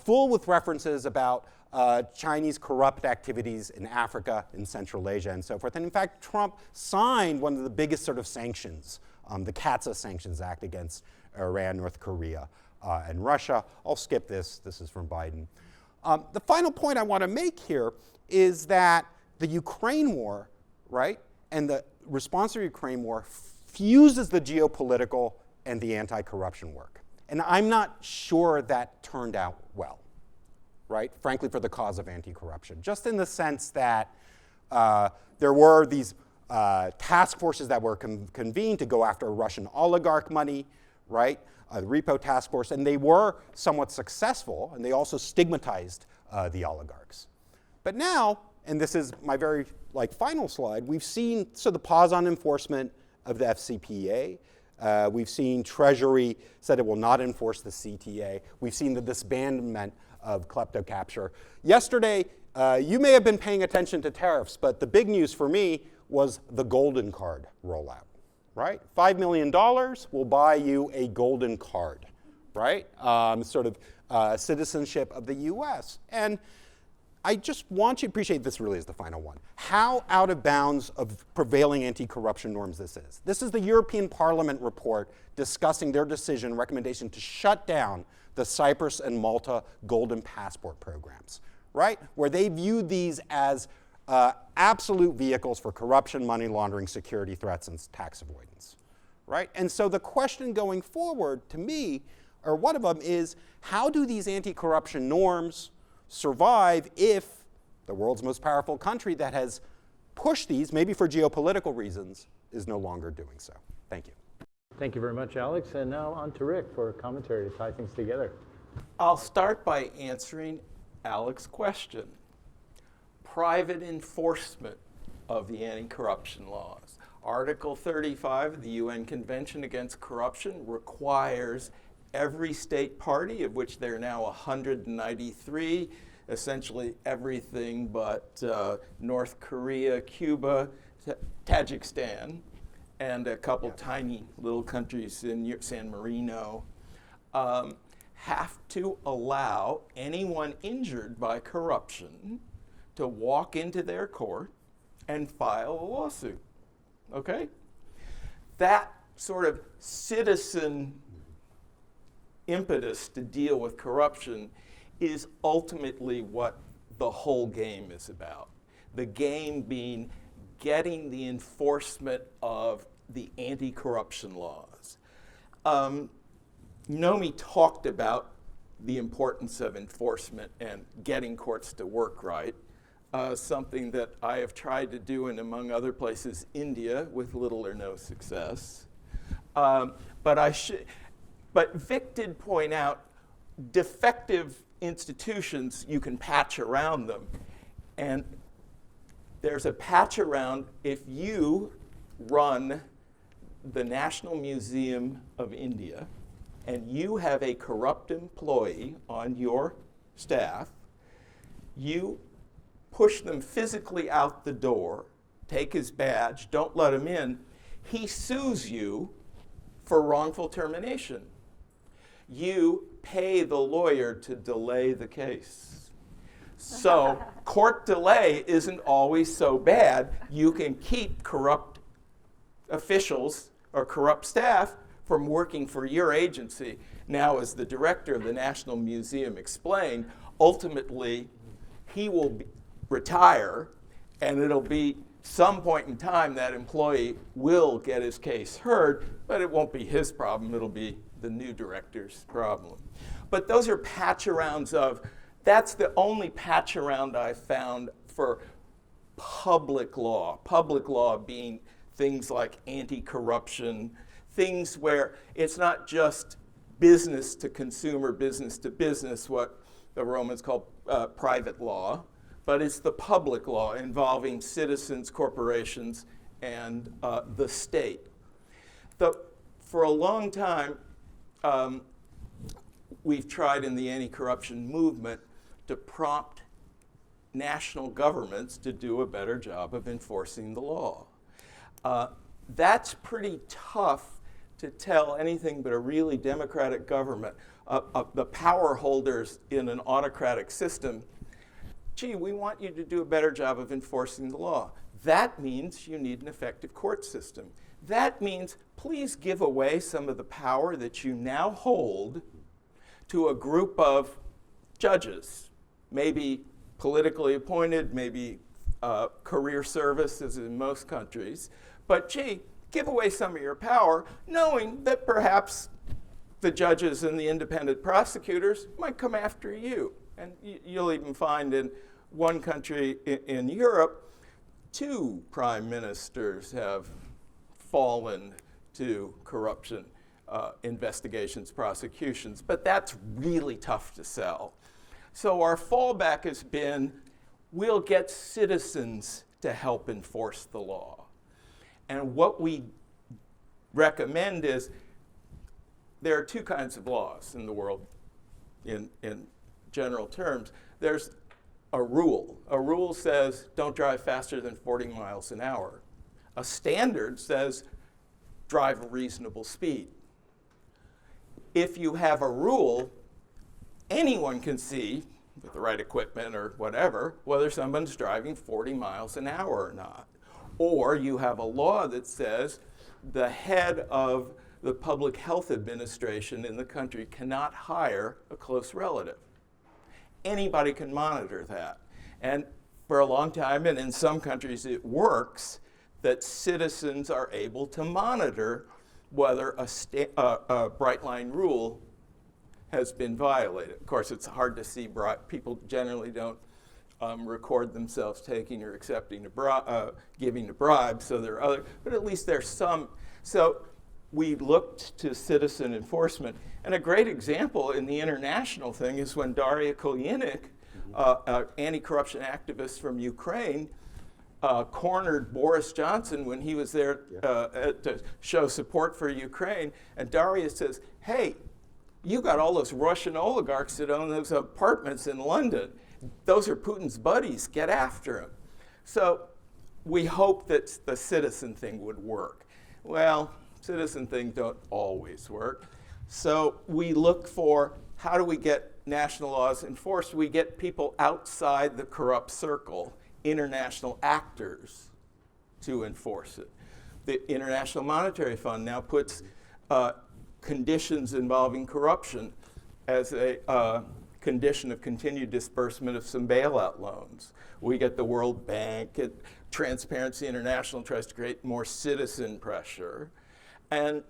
full with references about Chinese corrupt activities in Africa, in Central Asia, and so forth. And in fact, Trump signed one of the biggest sort of sanctions, the CAATSA Sanctions Act against Iran, North Korea, and Russia. I'll skip this. This is from Biden. The final point I want to make here is that the Ukraine war, right, and the response to the Ukraine war fuses the geopolitical and the anti-corruption work. And I'm not sure that turned out well, right, frankly, for the cause of anti-corruption, just in the sense that there were these task forces that were convened to go after Russian oligarch money, right, the repo task force, and they were somewhat successful, and they also stigmatized the oligarchs. But now, and this is my very final slide, we've seen the pause on enforcement of the FCPA. We've seen Treasury said it will not enforce the CTA. We've seen the disbandment of klepto capture. Yesterday, you may have been paying attention to tariffs, but the big news for me was the golden card rollout, right? $5 million will buy you a golden card, right? Citizenship of the US. And I just want you to appreciate this really is the final one. How out of bounds of prevailing anti-corruption norms this is. This is the European Parliament report discussing their decision recommendation to shut down the Cyprus and Malta golden passport programs, right? Where they viewed these as absolute vehicles for corruption, money laundering, security threats, and tax avoidance, right? And so the question going forward to me, or one of them is, how do these anti-corruption norms survive if the world's most powerful country that has pushed these, maybe for geopolitical reasons, is no longer doing so? Thank you. Thank you very much, Alex. And now on to Rick for a commentary to tie things together. I'll start by answering Alex's question. Private enforcement of the anti-corruption laws. Article 35 of the UN Convention Against Corruption requires every state party, of which there are now 193, essentially everything but North Korea, Cuba, Tajikistan, and a couple tiny little countries in San Marino, have to allow anyone injured by corruption to walk into their court and file a lawsuit, okay? That sort of citizen impetus to deal with corruption is ultimately what the whole game is about. The game being getting the enforcement of the anti-corruption laws. Naomi talked about the importance of enforcement and getting courts to work right, something that I have tried to do in, among other places, India, with little or no success. But Vic did point out defective institutions, you can patch around them. And there's a patch around if you run the National Museum of India and you have a corrupt employee on your staff, you push them physically out the door, take his badge, don't let him in, he sues you for wrongful termination. You pay the lawyer to delay the case. So court delay isn't always so bad. You can keep corrupt officials or corrupt staff from working for your agency. Now, as the director of the National Museum explained, ultimately he will retire, and it'll be some point in time that employee will get his case heard, but it won't be his problem, it'll be the new director's problem. But those are patch-arounds of, that's the only patch-around I found for public law being things like anti-corruption, things where it's not just business to consumer, business to business, what the Romans called private law, but it's the public law involving citizens, corporations, and the state. For a long time, we've tried in the anti-corruption movement to prompt national governments to do a better job of enforcing the law. That's pretty tough to tell anything but a really democratic government, the power holders in an autocratic system, gee, we want you to do a better job of enforcing the law. That means you need an effective court system. That means please give away some of the power that you now hold to a group of judges, maybe politically appointed, maybe career service, as in most countries. But gee, give away some of your power, knowing that perhaps the judges and the independent prosecutors might come after you. And you'll even find in one country in Europe, 2 prime ministers have fallen to corruption investigations, prosecutions. But that's really tough to sell. So our fallback has been, we'll get citizens to help enforce the law. And what we recommend is, there are 2 kinds of laws in the world in general terms. There's a rule. A rule says don't drive faster than 40 miles an hour. A standard says drive a reasonable speed. If you have a rule, anyone can see, with the right equipment or whatever, whether someone's driving 40 miles an hour or not. Or you have a law that says the head of the public health administration in the country cannot hire a close relative. Anybody can monitor that. And for a long time, and in some countries it works, that citizens are able to monitor whether a bright line rule has been violated. Of course, it's hard to see, people generally don't record themselves taking or accepting giving a bribe, so there are other, but at least there's some. So we looked to citizen enforcement. And a great example in the international thing is when Daria Kolyanik, an anti-corruption activist from Ukraine, cornered Boris Johnson when he was there to show support for Ukraine. And Daria says, hey, you got all those Russian oligarchs that own those apartments in London. Those are Putin's buddies. Get after them. So we hope that the citizen thing would work. Well, citizen things don't always work. So we look for, how do we get national laws enforced? We get people outside the corrupt circle, international actors, to enforce it. The International Monetary Fund now puts conditions involving corruption as a condition of continued disbursement of some bailout loans. We get the World Bank, Transparency International tries to create more citizen pressure. And,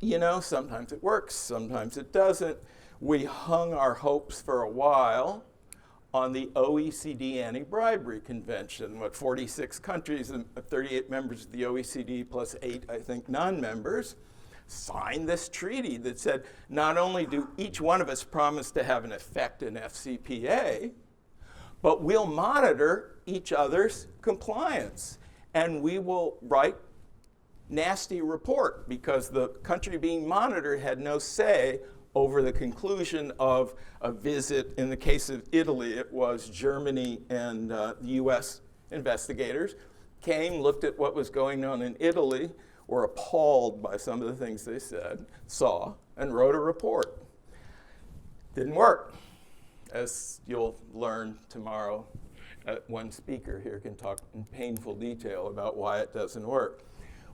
you know, sometimes it works, sometimes it doesn't. We hung our hopes for a while on the OECD Anti-Bribery Convention. 46 countries and 38 members of the OECD plus 8, I think, non-members signed this treaty that said not only do each one of us promise to have an effect in FCPA, but we'll monitor each other's compliance. And we will write nasty report, because the country being monitored had no say over the conclusion of a visit. In the case of Italy, it was Germany and the US investigators came, looked at what was going on in Italy, were appalled by some of the things they saw, and wrote a report. Didn't work. As you'll learn tomorrow, one speaker here can talk in painful detail about why it doesn't work.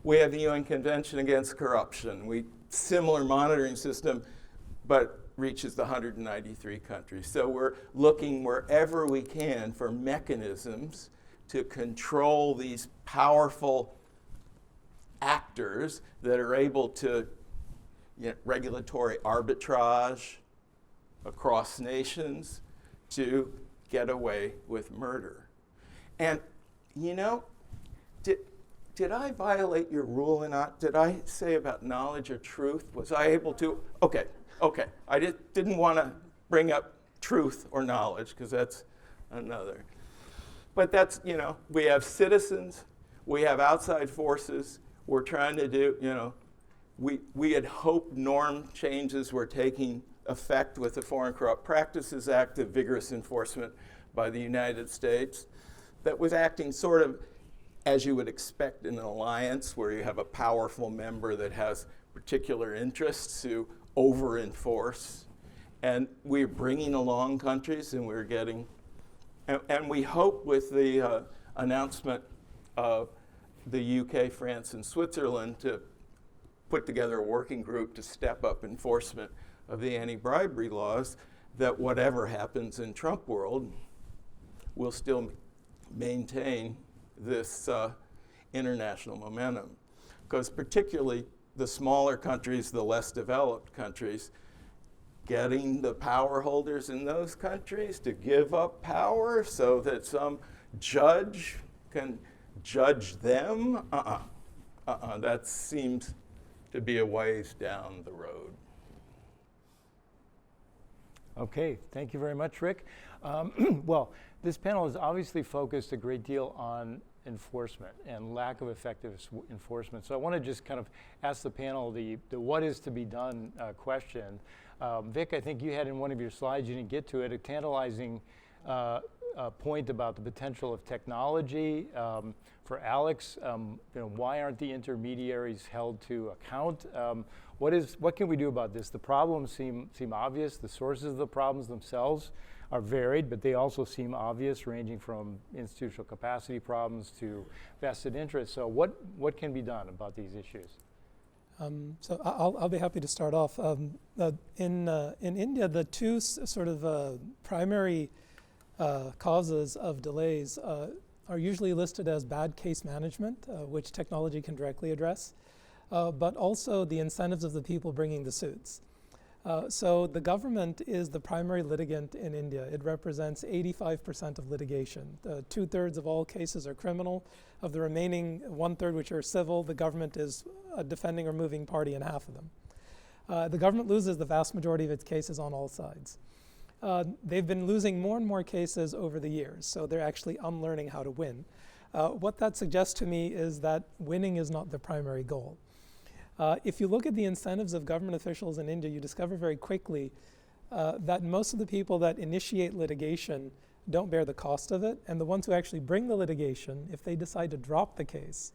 We have the UN Convention Against Corruption. Similar monitoring system, but reaches the 193 countries. So we're looking wherever we can for mechanisms to control these powerful actors that are able to regulatory arbitrage across nations to get away with murder. And did I violate your rule or not? Did I say about knowledge or truth? Was I able to? Okay. I didn't want to bring up truth or knowledge because that's another. But that's, we have citizens, we have outside forces. We're trying to do, we had hoped norm changes were taking effect with the Foreign Corrupt Practices Act, the vigorous enforcement by the United States that was acting sort of as you would expect in an alliance where you have a powerful member that has particular interests to over-enforce. And we're bringing along countries and we're getting, and we hope with the announcement of the UK, France, and Switzerland to put together a working group to step up enforcement of the anti-bribery laws, that whatever happens in Trump world will still maintain this international momentum. Because particularly the smaller countries, the less developed countries, getting the power holders in those countries to give up power so that some judge can judge them, that seems to be a ways down the road. Okay, thank you very much, Rick. Well, this panel has obviously focused a great deal on enforcement and lack of effective enforcement. So I want to just kind of ask the panel the what is to be done question. Vic, I think you had in one of your slides, you didn't get to it, a tantalizing point about the potential of technology. For Alex, why aren't the intermediaries held to account? What can we do about this? The problems seem obvious. The sources of the problems themselves are varied, but they also seem obvious, ranging from institutional capacity problems to vested interests. So what can be done about these issues? So I'll be happy to start off. In India, the two sort of primary causes of delays are usually listed as bad case management, which technology can directly address, but also the incentives of the people bringing the suits. So the government is the primary litigant in India. It represents 85% of litigation. 2/3 of all cases are criminal. Of the remaining 1/3, which are civil, the government is a defending or moving party in half of them. The government loses the vast majority of its cases on all sides. They've been losing more and more cases over the years, so they're actually unlearning how to win. What that suggests to me is that winning is not the primary goal. If you look at the incentives of government officials in India, you discover very quickly that most of the people that initiate litigation don't bear the cost of it, and the ones who actually bring the litigation, if they decide to drop the case,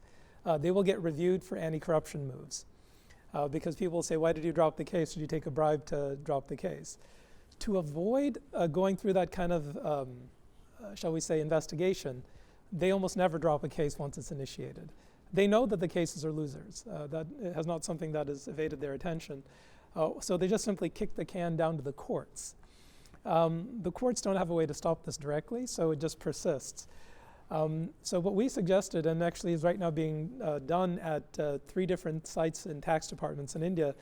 they will get reviewed for anti-corruption moves. Because people will say, why did you drop the case? Did you take a bribe to drop the case? To avoid going through that kind of, shall we say, investigation, they almost never drop a case once it's initiated. They know that the cases are losers. That has not something that has evaded their attention. So they just simply kick the can down to the courts. The courts don't have a way to stop this directly, so it just persists. So what we suggested, and actually is right now being done at 3 different sites in tax departments in India,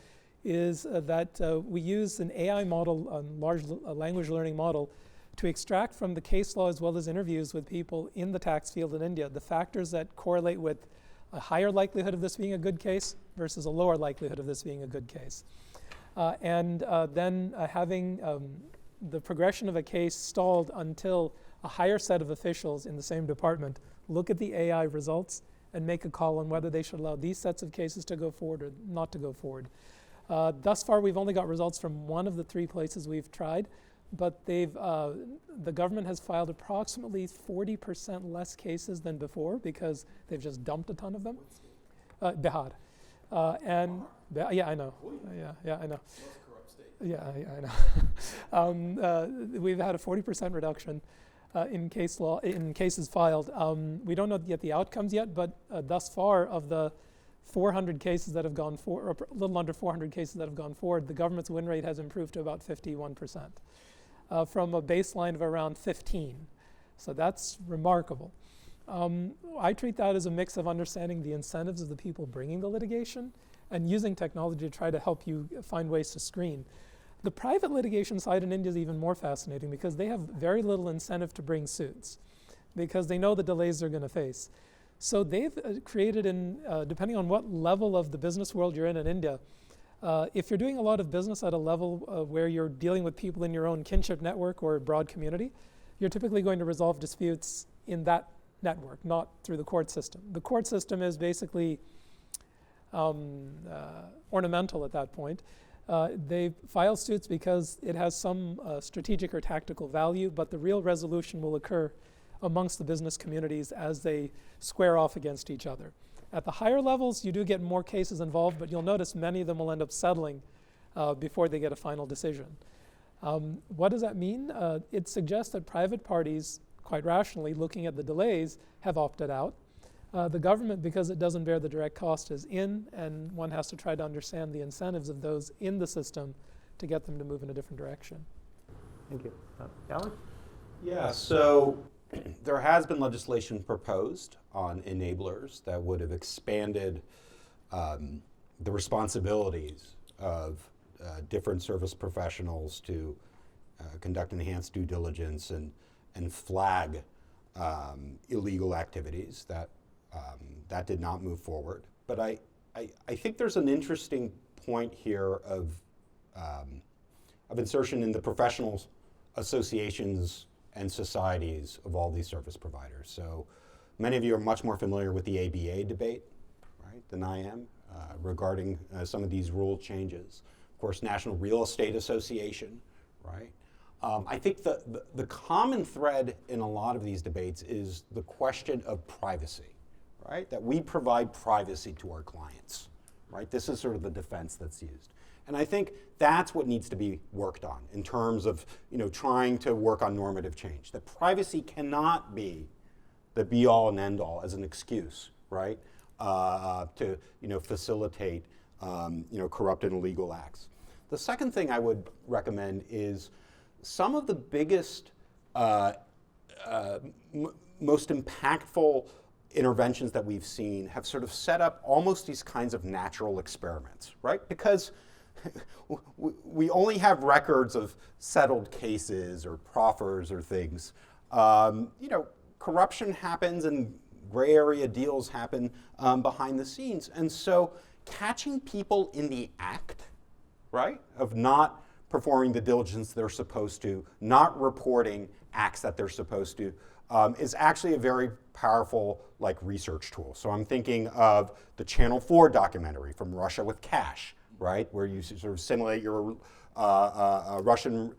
is that we use an AI model, a large language learning model, to extract from the case law as well as interviews with people in the tax field in India the factors that correlate with a higher likelihood of this being a good case versus a lower likelihood of this being a good case. And then having the progression of a case stalled until a higher set of officials in the same department look at the AI results and make a call on whether they should allow these sets of cases to go forward or not to go forward. Thus far, we've only got results from one of the 3 places we've tried, but the government has filed approximately 40% less cases than before because they've just dumped a ton of them. Bihar. Yeah, I know. Yeah, I know. Yeah, I know. We've had a 40% reduction in cases filed. We don't know yet the outcomes yet, but thus far of the 400 cases that have gone forward, or a little under 400 cases that have gone forward, the government's win rate has improved to about 51%, from a baseline of around 15. So that's remarkable. I treat that as a mix of understanding the incentives of the people bringing the litigation and using technology to try to help you find ways to screen. The private litigation side in India is even more fascinating because they have very little incentive to bring suits because they know the delays they're going to face. So they've created, depending on what level of the business world you're in India, if you're doing a lot of business at a level where you're dealing with people in your own kinship network or broad community, you're typically going to resolve disputes in that network, not through the court system. The court system is basically ornamental at that point. They file suits because it has some strategic or tactical value, but the real resolution will occur amongst the business communities as they square off against each other. At the higher levels, you do get more cases involved, but you'll notice many of them will end up settling before they get a final decision. What does that mean? It suggests that private parties, quite rationally, looking at the delays, have opted out. The government, because it doesn't bear the direct cost, is in, and one has to try to understand the incentives of those in the system to get them to move in a different direction. Thank you. Alex? Yeah, so there has been legislation proposed on enablers that would have expanded the responsibilities of different service professionals to conduct enhanced due diligence and flag illegal activities. That did not move forward. But I think there's an interesting point here of insertion in the professional associations and societies of all these service providers. So many of you are much more familiar with the ABA debate, right, than I am, regarding some of these rule changes. Of course, National Real Estate Association, right? I think the common thread in a lot of these debates is the question of privacy, right? That we provide privacy to our clients, right? This is sort of the defense that's used. And I think that's what needs to be worked on in terms of, trying to work on normative change. That privacy cannot be the be-all and end-all as an excuse, right? To, facilitate, corrupt and illegal acts. The second thing I would recommend is some of the biggest, most impactful interventions that we've seen have sort of set up almost these kinds of natural experiments, right? Because we only have records of settled cases or proffers or things. Corruption happens and gray area deals happen behind the scenes. And so catching people in the act, right, of not performing the diligence they're supposed to, not reporting acts that they're supposed to, is actually a very powerful research tool. So I'm thinking of the Channel 4 documentary, From Russia with Cash, right, where you sort of simulate your Russian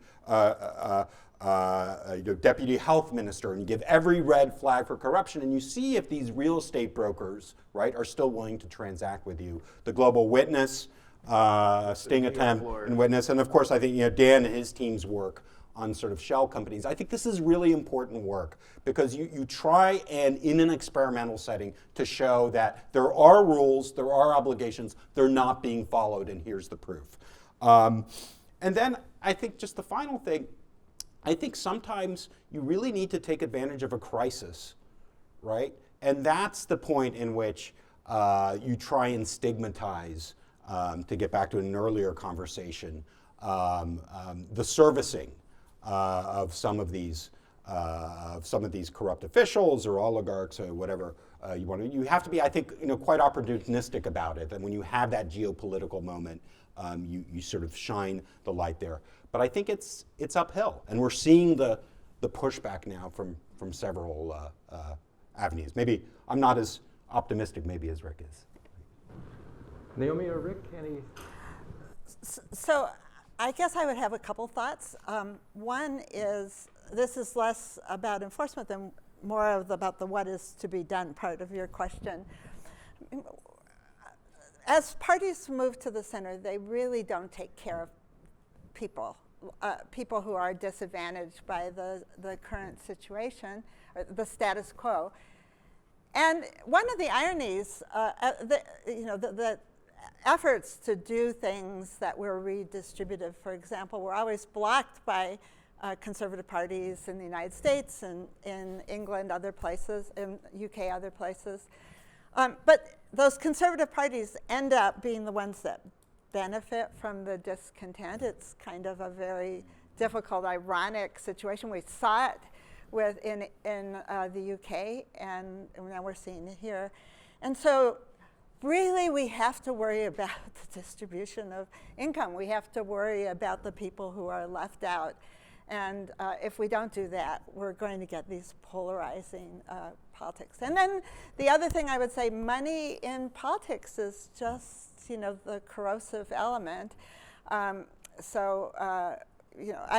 deputy health minister, and you give every red flag for corruption, and you see if these real estate brokers, right, are still willing to transact with you. The Global Witness, sting attempt and witness, and of course I think Dan and his team's work on sort of shell companies. I think this is really important work because you try and in an experimental setting to show that there are rules, there are obligations, they're not being followed, and here's the proof. And then I think just the final thing, I think sometimes you really need to take advantage of a crisis, right? And that's the point in which you try and stigmatize, to get back to an earlier conversation, the servicing of some of these corrupt officials or oligarchs or whatever you want to. You have to be, I think, quite opportunistic about it. And when you have that geopolitical moment, you sort of shine the light there. But I think it's uphill, and we're seeing the pushback now from several avenues. Maybe I'm not as optimistic, maybe as Rick is. Naomi or Rick, any? So I guess I would have a couple thoughts. One is, this is less about enforcement than more about the what is to be done part of your question. As parties move to the center, they really don't take care of people who are disadvantaged by the current situation, or the status quo. And one of the ironies, the efforts to do things that were redistributive, for example, were always blocked by conservative parties in the United States and in England, other places, in UK, other places. But those conservative parties end up being the ones that benefit from the discontent. It's kind of a very difficult, ironic situation. We saw it in the UK, and now we're seeing it here. And so really we have to worry about the distribution of income. We have to worry about the people who are left out. And if we don't do that, we're going to get these polarizing politics. And then the other thing I would say, money in politics is just, the corrosive element. I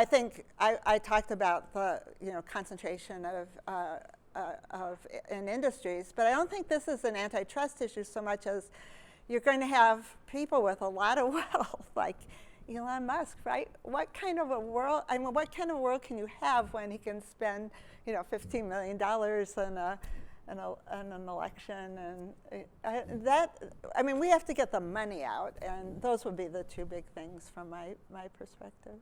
think I talked about the concentration of in industries, but I don't think this is an antitrust issue so much as you're going to have people with a lot of wealth, like Elon Musk, right? What kind of a world? What kind of world can you have when he can spend, $15 million on an election? And we have to get the money out, and those would be the two big things from my perspective.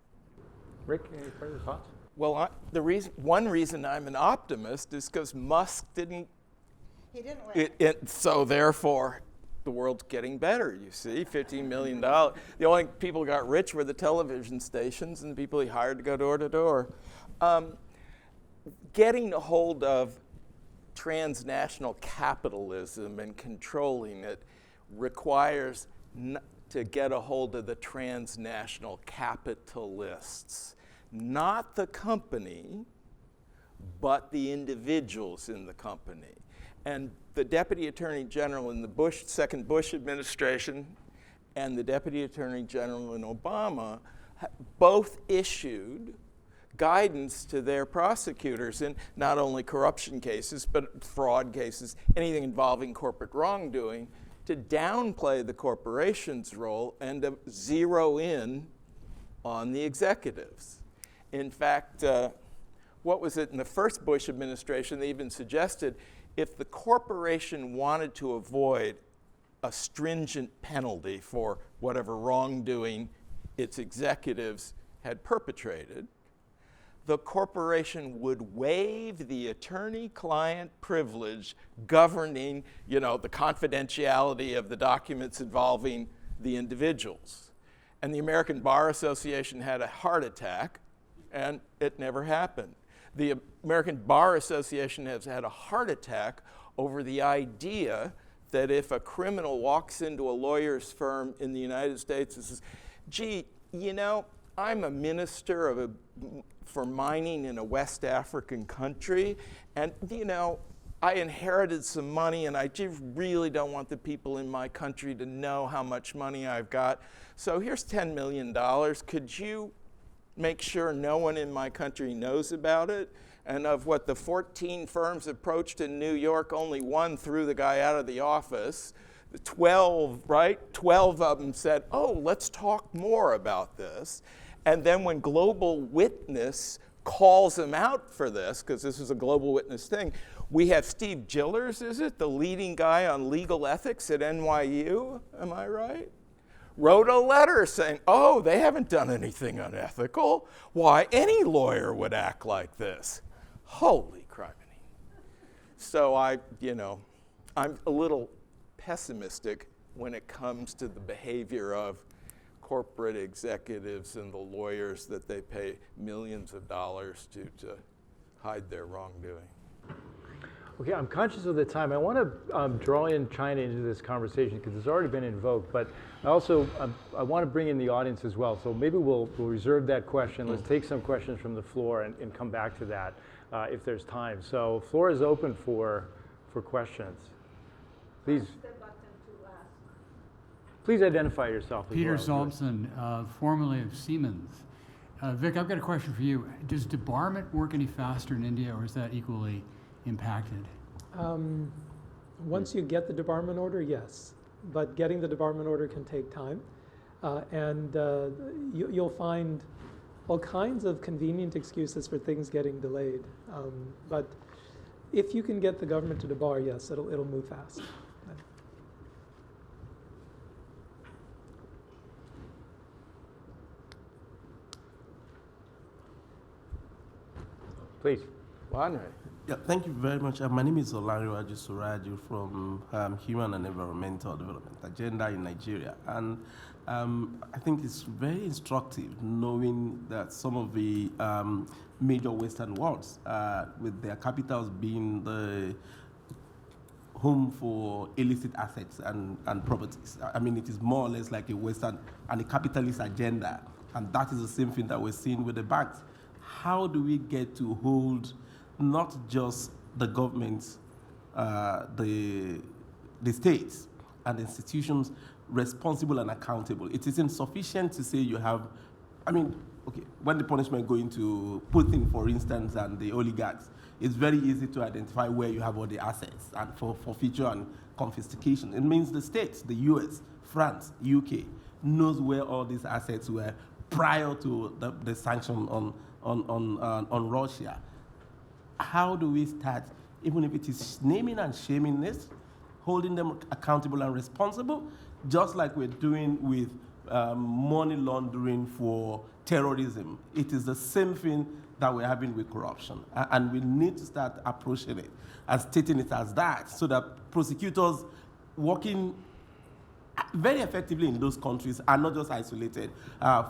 Rick, any further thoughts? Well, one reason I'm an optimist is because Musk didn't. He didn't win. So therefore, the world's getting better. You see, $15 million. The only people who got rich were the television stations and the people he hired to go door to door. Getting a hold of transnational capitalism and controlling it requires to get a hold of the transnational capitalists, not the company, but the individuals in the company. And the Deputy Attorney General in the second Bush administration and the Deputy Attorney General in Obama both issued guidance to their prosecutors in not only corruption cases, but fraud cases, anything involving corporate wrongdoing, to downplay the corporation's role and to zero in on the executives. In fact, what was it in the first Bush administration? They even suggested if the corporation wanted to avoid a stringent penalty for whatever wrongdoing its executives had perpetrated, the corporation would waive the attorney-client privilege governing, the confidentiality of the documents involving the individuals. And the American Bar Association had a heart attack, and it never happened. The American Bar Association has had a heart attack over the idea that if a criminal walks into a lawyer's firm in the United States and says, gee, I'm a minister for mining in a West African country, and I inherited some money, and I just really don't want the people in my country to know how much money I've got. So here's $10 million. Could you make sure no one in my country knows about it? And of what the 14 firms approached in New York, only one threw the guy out of the office. The 12 of them said, oh, let's talk more about this. And then when Global Witness calls them out for this, because this is a Global Witness thing, we have Steve Gillers, is it? The leading guy on legal ethics at NYU, am I right? Wrote a letter saying, oh, they haven't done anything unethical. Why, any lawyer would act like this. Holy criminy. So I'm a little pessimistic when it comes to the behavior of corporate executives and the lawyers that they pay millions of dollars to hide their wrongdoing. Okay, I'm conscious of the time. I want to draw in China into this conversation because it's already been invoked, but I also I want to bring in the audience as well. So maybe we'll reserve that question. Let's take some questions from the floor and come back to that if there's time. So floor is open for questions. Please. Please identify yourself. Peter Salmson, formerly of Siemens. Vic, I've got a question for you. Does debarment work any faster in India, or is that equally impacted? Once you get the debarment order, yes. But getting the debarment order can take time. And you'll find all kinds of convenient excuses for things getting delayed. But if you can get the government to debar, yes, it'll move fast. Please. Barnard. Yeah, thank you very much. My name is Lamoreaux Suraju from Human and Environmental Development Agenda in Nigeria. And I think it's very instructive knowing that some of the major Western worlds, with their capitals being the home for illicit assets and properties. I mean, it is more or less like a Western and a capitalist agenda. And that is the same thing that we're seeing with the banks. How do we get to hold not just the governments, the states and institutions responsible and accountable? It is insufficient to say you have, I mean, okay, when the punishment going to Putin, for instance, and the oligarchs, it's very easy to identify where you have all the assets and for forfeiture and confiscation. It means the states, the US, France, UK, knows where all these assets were prior to the sanction on Russia. How do we start, even if it is naming and shaming this, holding them accountable and responsible, just like we're doing with money laundering for terrorism? It is the same thing that we're having with corruption. And we need to start approaching it and stating it as that, so that prosecutors working very effectively in those countries are not just isolated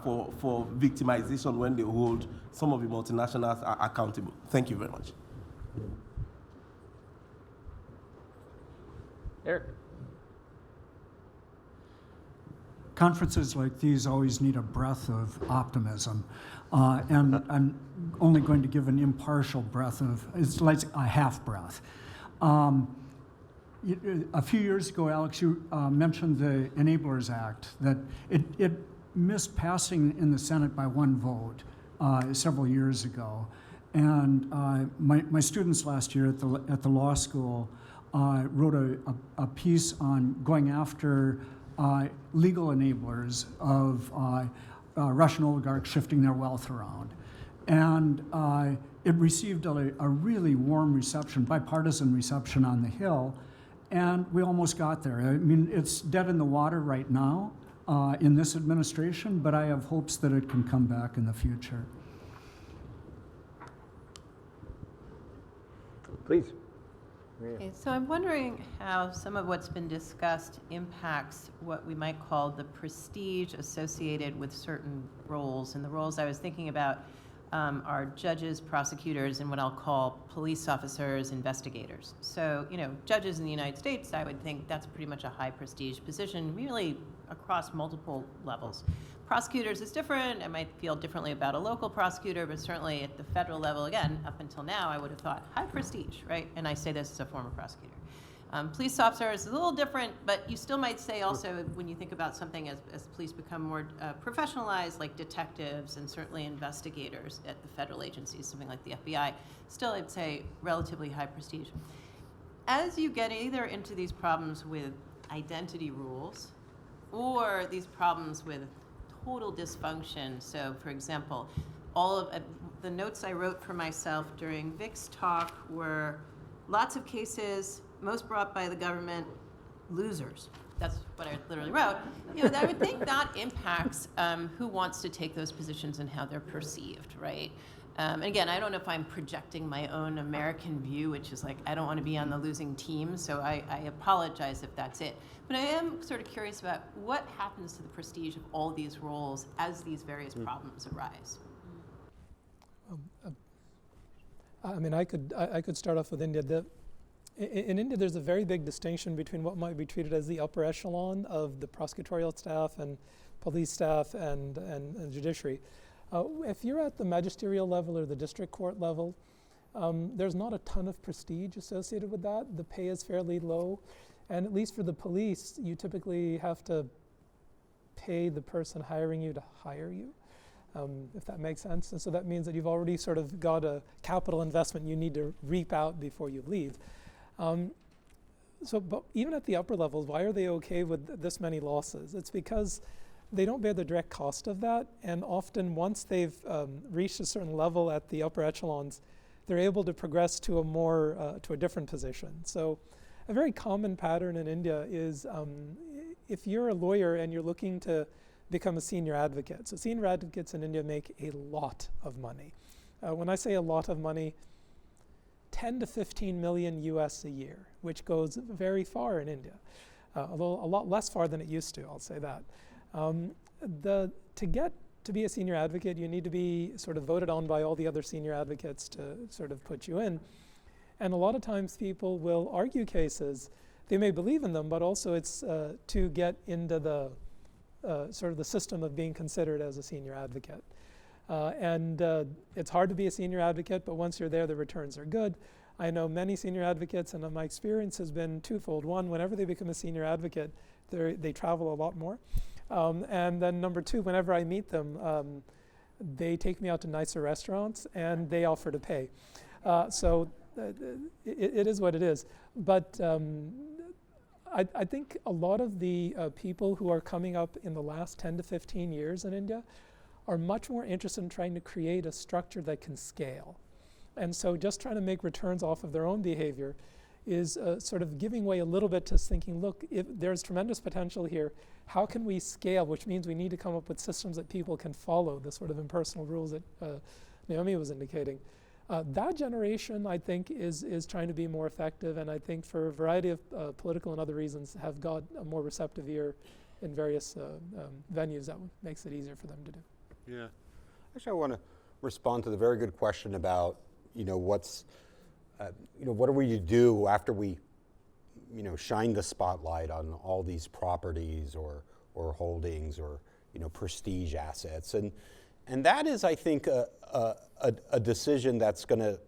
for victimization when they hold some of the multinationals accountable. Thank you very much. Eric. Conferences like these always need a breath of optimism. And I'm only going to give an impartial breath of, it's like a half breath. A few years ago, Alex, you mentioned the Enablers Act, that it missed passing in the Senate by one vote several years ago. And my students last year at the law school wrote a piece on going after legal enablers of Russian oligarchs shifting their wealth around. And it received a really warm reception, bipartisan reception on the Hill. And we almost got there. I mean, it's dead in the water right now in this administration, but I have hopes that it can come back in the future. Please. Okay, so I'm wondering how some of what's been discussed impacts what we might call the prestige associated with certain roles. And the roles I was thinking about are judges, prosecutors, and what I'll call police officers, investigators. So, you know, judges in the United States, I would think that's pretty much a high prestige position, really across multiple levels. Prosecutors is different. I might feel differently about a local prosecutor, but certainly at the federal level, again, up until now, I would have thought high prestige, right? And I say this as a former prosecutor. Police officers is a little different, but you still might say also when you think about something as police become more professionalized, like detectives and certainly investigators at the federal agencies, something like the FBI, still I'd say relatively high prestige. As you get either into these problems with identity rules or these problems with total dysfunction, so for example, all of the notes I wrote for myself during Vic's talk were lots of cases, most brought by the government, losers. That's what I literally wrote. You know, I would think that impacts who wants to take those positions and how they're perceived, right? And again, I don't know if I'm projecting my own American view, which is like, I don't want to be on the losing team, so I apologize if that's it. But I am sort of curious about what happens to the prestige of all these roles as these various problems arise. I mean, I could start off with India. In India, there's a very big distinction between what might be treated as the upper echelon of the prosecutorial staff and police staff and judiciary. If you're at the magisterial level or the district court level, there's not a ton of prestige associated with that. The pay is fairly low. And at least for the police, you typically have to pay the person hiring you to hire you, if that makes sense. And so that means that you've already sort of got a capital investment you need to reap out before you leave. But even at the upper levels, why are they okay with this many losses? It's because they don't bear the direct cost of that, and often once they've reached a certain level at the upper echelons, they're able to progress to a more, to a different position. So a very common pattern in India is if you're a lawyer and you're looking to become a senior advocate. So senior advocates in India make a lot of money. When I say a lot of money, 10 to 15 million US a year, which goes very far in India, although a lot less far than it used to, I'll say that. To get to be a senior advocate, you need to be sort of voted on by all the other senior advocates to sort of put you in. And a lot of times people will argue cases. They may believe in them, but also it's to get into the sort of the system of being considered as a senior advocate. It's hard to be a senior advocate, but once you're there, the returns are good. I know many senior advocates, and my experience has been twofold. One, whenever they become a senior advocate, they travel a lot more. And then number two, whenever I meet them, they take me out to nicer restaurants, and they offer to pay. It is what it is. But I think a lot of the people who are coming up in the last 10 to 15 years in India are much more interested in trying to create a structure that can scale. And so just trying to make returns off of their own behavior is sort of giving way a little bit to thinking, look, if there's tremendous potential here, how can we scale, which means we need to come up with systems that people can follow, the sort of impersonal rules that Naomi was indicating. That generation, I think, is trying to be more effective, and I think for a variety of political and other reasons have got a more receptive ear in various venues that makes it easier for them to do. Yeah. Actually, I want to respond to the very good question about, what do we do after we, shine the spotlight on all these properties or holdings or, prestige assets. And that is, I think, a decision that's going to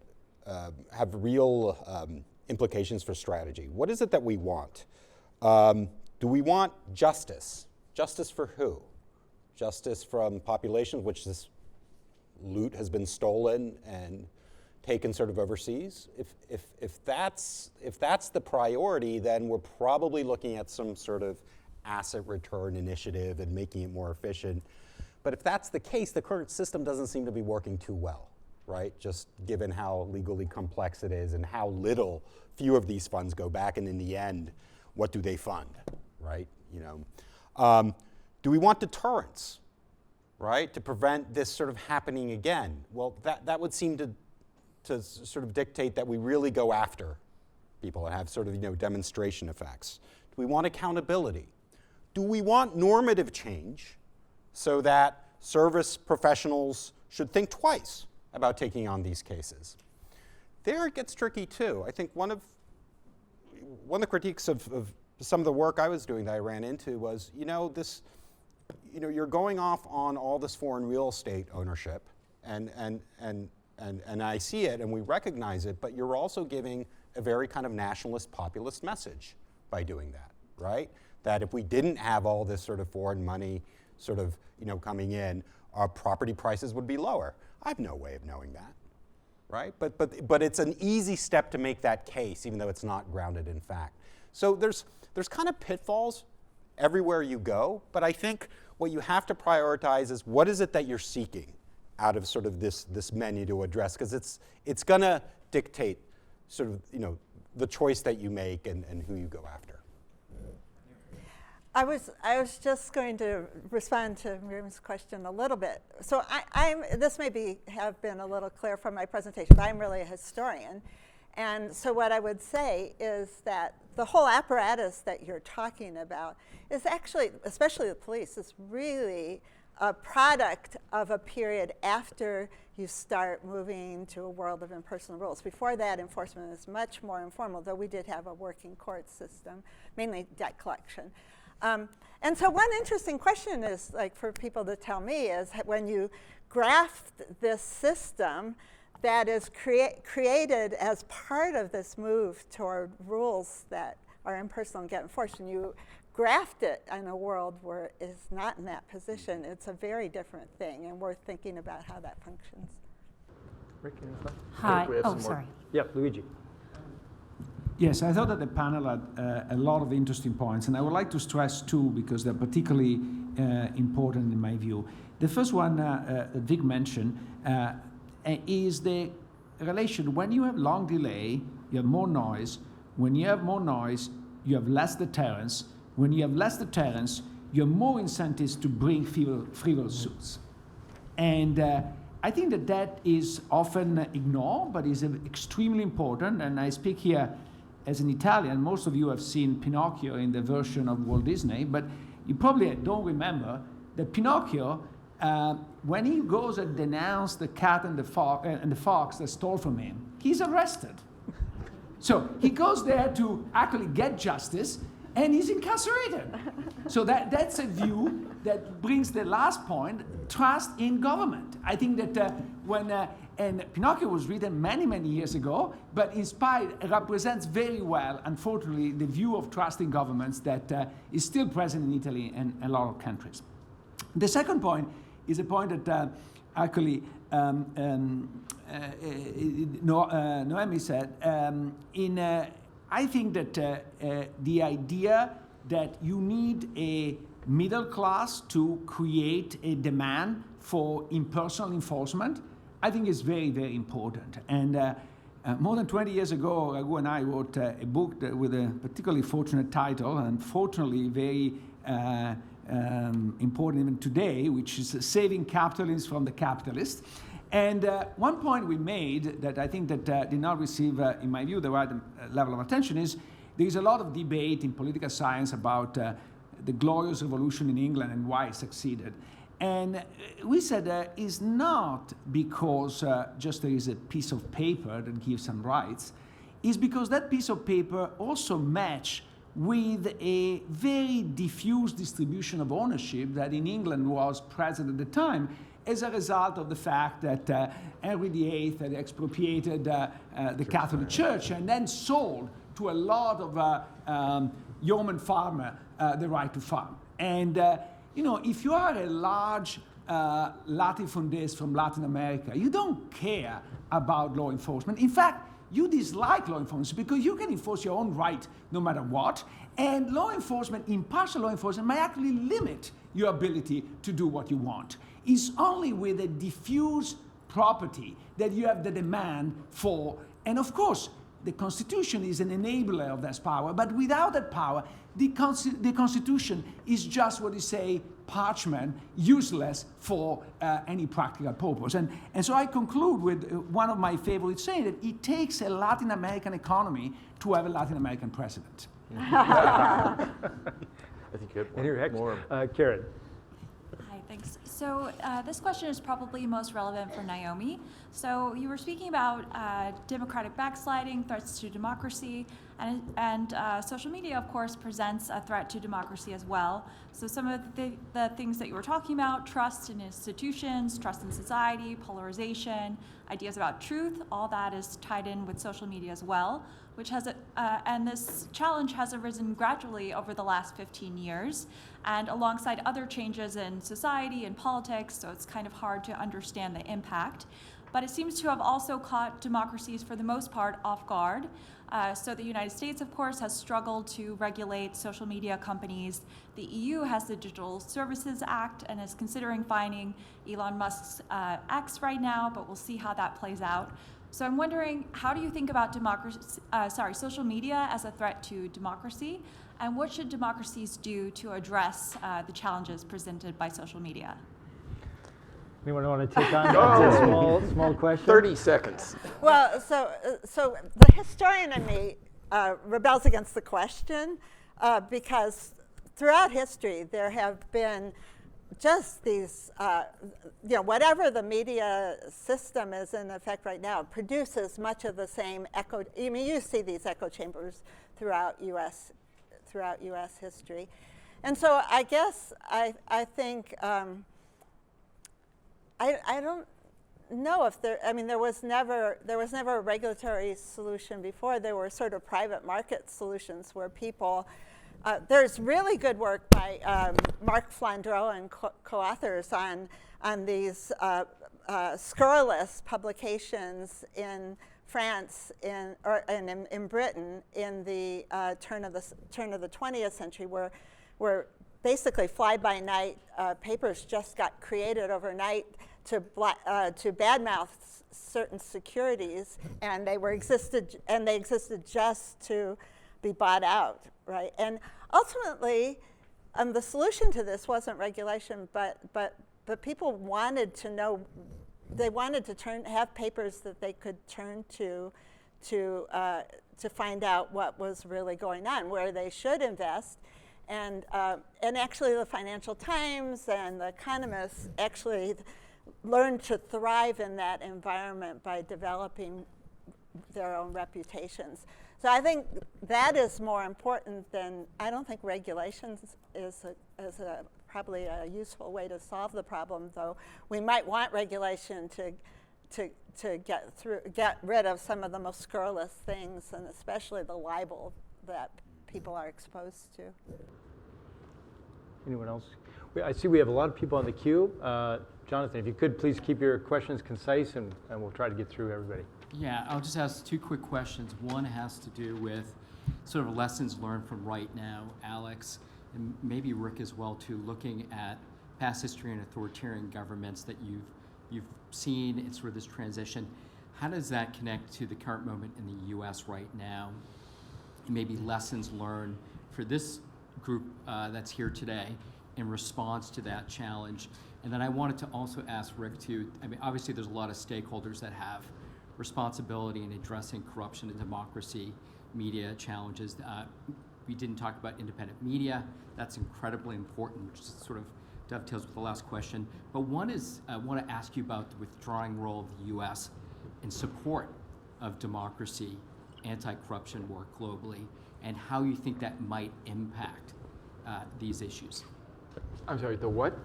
have real implications for strategy. What is it that we want? Do we want justice? Justice for who? Justice from populations which this loot has been stolen and taken sort of overseas? If that's the priority, then we're probably looking at some sort of asset return initiative and making it more efficient. But if that's the case, the current system doesn't seem to be working too well, right? Just given how legally complex it is and how few of these funds go back, and in the end, what do they fund, right? Do we want deterrence, right, to prevent this sort of happening again? Well, that would seem to sort of dictate that we really go after people and have sort of demonstration effects. Do we want accountability? Do we want normative change so that service professionals should think twice about taking on these cases? There it gets tricky too. I think one of the critiques of some of the work I was doing that I ran into was, you're going off on all this foreign real estate ownership, and I see it and we recognize it, but you're also giving a very kind of nationalist populist message by doing that, right? That if we didn't have all this sort of foreign money sort of coming in, our property prices would be lower. I have no way of knowing that, right? But it's an easy step to make that case, even though it's not grounded in fact. So there's kind of pitfalls everywhere you go, but I think what you have to prioritize is what is it that you're seeking out of sort of this menu to address, because it's going to dictate sort of the choice that you make and who you go after. I was just going to respond to Miriam's question a little bit. So this may have been a little clear from my presentation, but I'm really a historian. And so what I would say is that the whole apparatus that you're talking about is actually, especially the police, is really a product of a period after you start moving to a world of impersonal rules. Before that, enforcement is much more informal, though we did have a working court system, mainly debt collection. And so one interesting question is, like, for people to tell me is, when you graft this system that is created as part of this move toward rules that are impersonal and get enforced, and you graft it in a world where it's not in that position, it's a very different thing, and we're thinking about how that functions. Rick, Hi. Oh, sorry. Yeah, Luigi. Yes, I thought that the panel had a lot of interesting points, and I would like to stress two because they're particularly important in my view. The first one that Vic mentioned is the relation. When you have long delay, you have more noise. When you have more noise, you have less deterrence. When you have less deterrence, you have more incentives to bring frivolous suits. And I think that is often ignored, but is extremely important. And I speak here as an Italian. Most of you have seen Pinocchio in the version of Walt Disney, but you probably don't remember that Pinocchio, when he goes and denounces the cat and the fox that stole from him, he's arrested. So he goes there to actually get justice, and he's incarcerated. So that's a view that brings the last point, trust in government. I think that and Pinocchio was written many, many years ago, but it represents very well, unfortunately, the view of trust in governments that is still present in Italy and a lot of countries. The second point is a point that actually Naomi said. I think that the idea that you need a middle class to create a demand for impersonal enforcement, I think is very, very important. And more than 20 years ago, Raghu and I wrote a book with a particularly fortunate title, and fortunately very important even today, which is Saving Capitalism from the Capitalists. And one point we made that I think that did not receive, in my view, the right level of attention is there is a lot of debate in political science about the glorious revolution in England and why it succeeded. And we said it's not because just there is a piece of paper that gives some rights. It's because that piece of paper also matched with a very diffuse distribution of ownership that in England was present at the time, as a result of the fact that Henry VIII had expropriated the Catholic Church and then sold to a lot of yeoman farmer the right to farm. And if you are a large latifundist from Latin America, you don't care about law enforcement. In fact, you dislike law enforcement because you can enforce your own right no matter what. And law enforcement, impartial law enforcement, may actually limit your ability to do what you want. It's only with a diffuse property that you have the demand for. And of course, the Constitution is an enabler of that power. But without that power, the Constitution is just what you say, parchment, useless for any practical purpose. And so I conclude with one of my favorite saying that it takes a Latin American economy to have a Latin American president. I think you had one more. Karen. Hi, thanks. So this question is probably most relevant for Naomi. So you were speaking about democratic backsliding, threats to democracy, and social media, of course, presents a threat to democracy as well. So some of the things that you were talking about, trust in institutions, trust in society, polarization, ideas about truth, all that is tied in with social media as well, which has and this challenge has arisen gradually over the last 15 years, and alongside other changes in society and politics, so it's kind of hard to understand the impact. But it seems to have also caught democracies, for the most part, off guard. So the United States, of course, has struggled to regulate social media companies. The EU has the Digital Services Act and is considering fining Elon Musk's X right now, but we'll see how that plays out. So I'm wondering, how do you think about social media as a threat to democracy, and what should democracies do to address the challenges presented by social media? Anyone want to take on that small question? 30 seconds. Well, so the historian in me rebels against the question because throughout history there have been just these, whatever the media system is in effect right now produces much of the same echo. I mean, you see these echo chambers throughout U.S. history, and so I guess I think. I don't know if there. I mean, there was never a regulatory solution before. There were sort of private market solutions where people. There's really good work by Marc Flandreau and co-authors on these scurrilous publications in France in Britain in the turn of the 20th century, where basically fly-by-night papers just got created overnight badmouth certain securities, and they existed just to be bought out, right? And ultimately, the solution to this wasn't regulation, but people wanted to know. They wanted to have papers that they could turn to find out what was really going on, where they should invest. And actually the Financial Times and the Economists actually learned to thrive in that environment by developing their own reputations. So I think that is more important than, I don't think regulations is probably a useful way to solve the problem, though we might want regulation to get rid of some of the most scurrilous things, and especially the libel that people are exposed to. Anyone else? I see we have a lot of people on the queue. Jonathan, if you could please keep your questions concise, and we'll try to get through everybody. Yeah, I'll just ask 2 quick questions. One has to do with sort of lessons learned from right now, Alex, and maybe Rick as well too, looking at past history and authoritarian governments that you've seen in sort of this transition. How does that connect to the current moment in the U.S. right now? And maybe lessons learned for this group that's here today in response to that challenge. And then I wanted to also ask Rick too, I mean, obviously there's a lot of stakeholders that have responsibility in addressing corruption and democracy, media challenges. We didn't talk about independent media. That's incredibly important, which sort of dovetails with the last question. But one is, I want to ask you about the withdrawing role of the U.S. in support of democracy, anti-corruption work globally, and how you think that might impact these issues. I'm sorry, the what?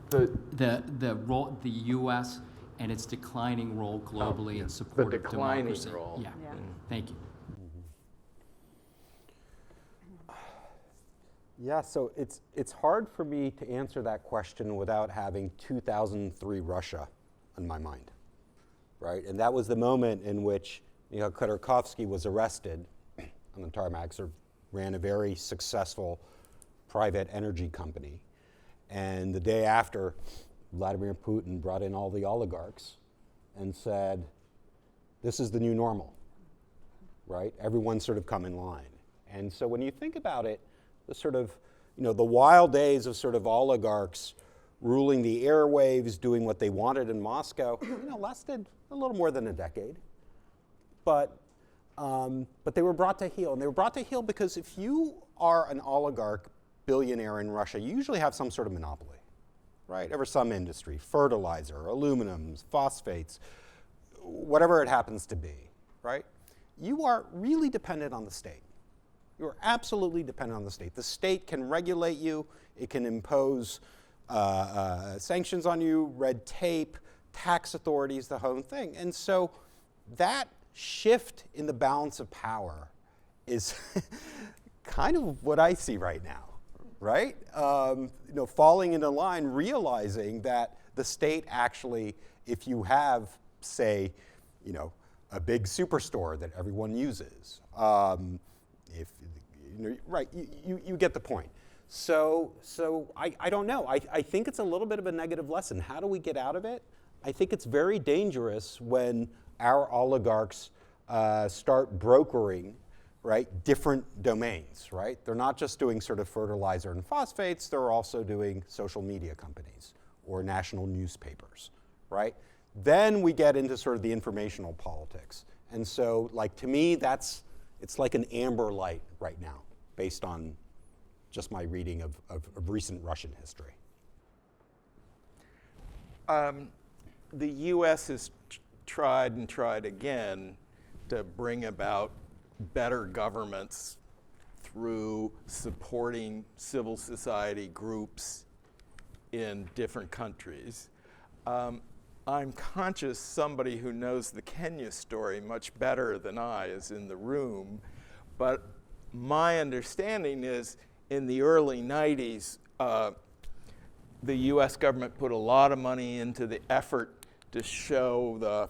The role, the U.S. and its declining role globally in support of democracy. Role. Yeah. Thank you. Yeah, so it's hard for me to answer that question without having 2003 Russia on my mind, right? And that was the moment in which Khodorkovsky was arrested on the tarmac, or ran a very successful private energy company. And the day after, Vladimir Putin brought in all the oligarchs and said, this is the new normal, right? Everyone sort of come in line. And so when you think about it, the sort of, the wild days of sort of oligarchs ruling the airwaves, doing what they wanted in Moscow, lasted a little more than a decade. But they were brought to heel. And they were brought to heel because if you are an oligarch billionaire in Russia, you usually have some sort of monopoly, right? Over some industry, fertilizer, aluminums, phosphates, whatever it happens to be, right? You are really dependent on the state. You are absolutely dependent on the state. The state can regulate you. It can impose sanctions on you, red tape, tax authorities, the whole thing. And so that shift in the balance of power is kind of what I see right now, right? Falling into line, realizing that the state actually, if you have, say, a big superstore that everyone uses, you get the point. So I don't know. I think it's a little bit of a negative lesson. How do we get out of it? I think it's very dangerous when our oligarchs start brokering, right, different domains, right? They're not just doing sort of fertilizer and phosphates, they're also doing social media companies or national newspapers, right? Then we get into sort of the informational politics. And so, to me, it's like an amber light right now, based on just my reading of recent Russian history. The U.S. has tried and tried again to bring about better governments through supporting civil society groups in different countries. I'm conscious somebody who knows the Kenya story much better than I is in the room, but my understanding is in the early 90s, the US government put a lot of money into the effort to show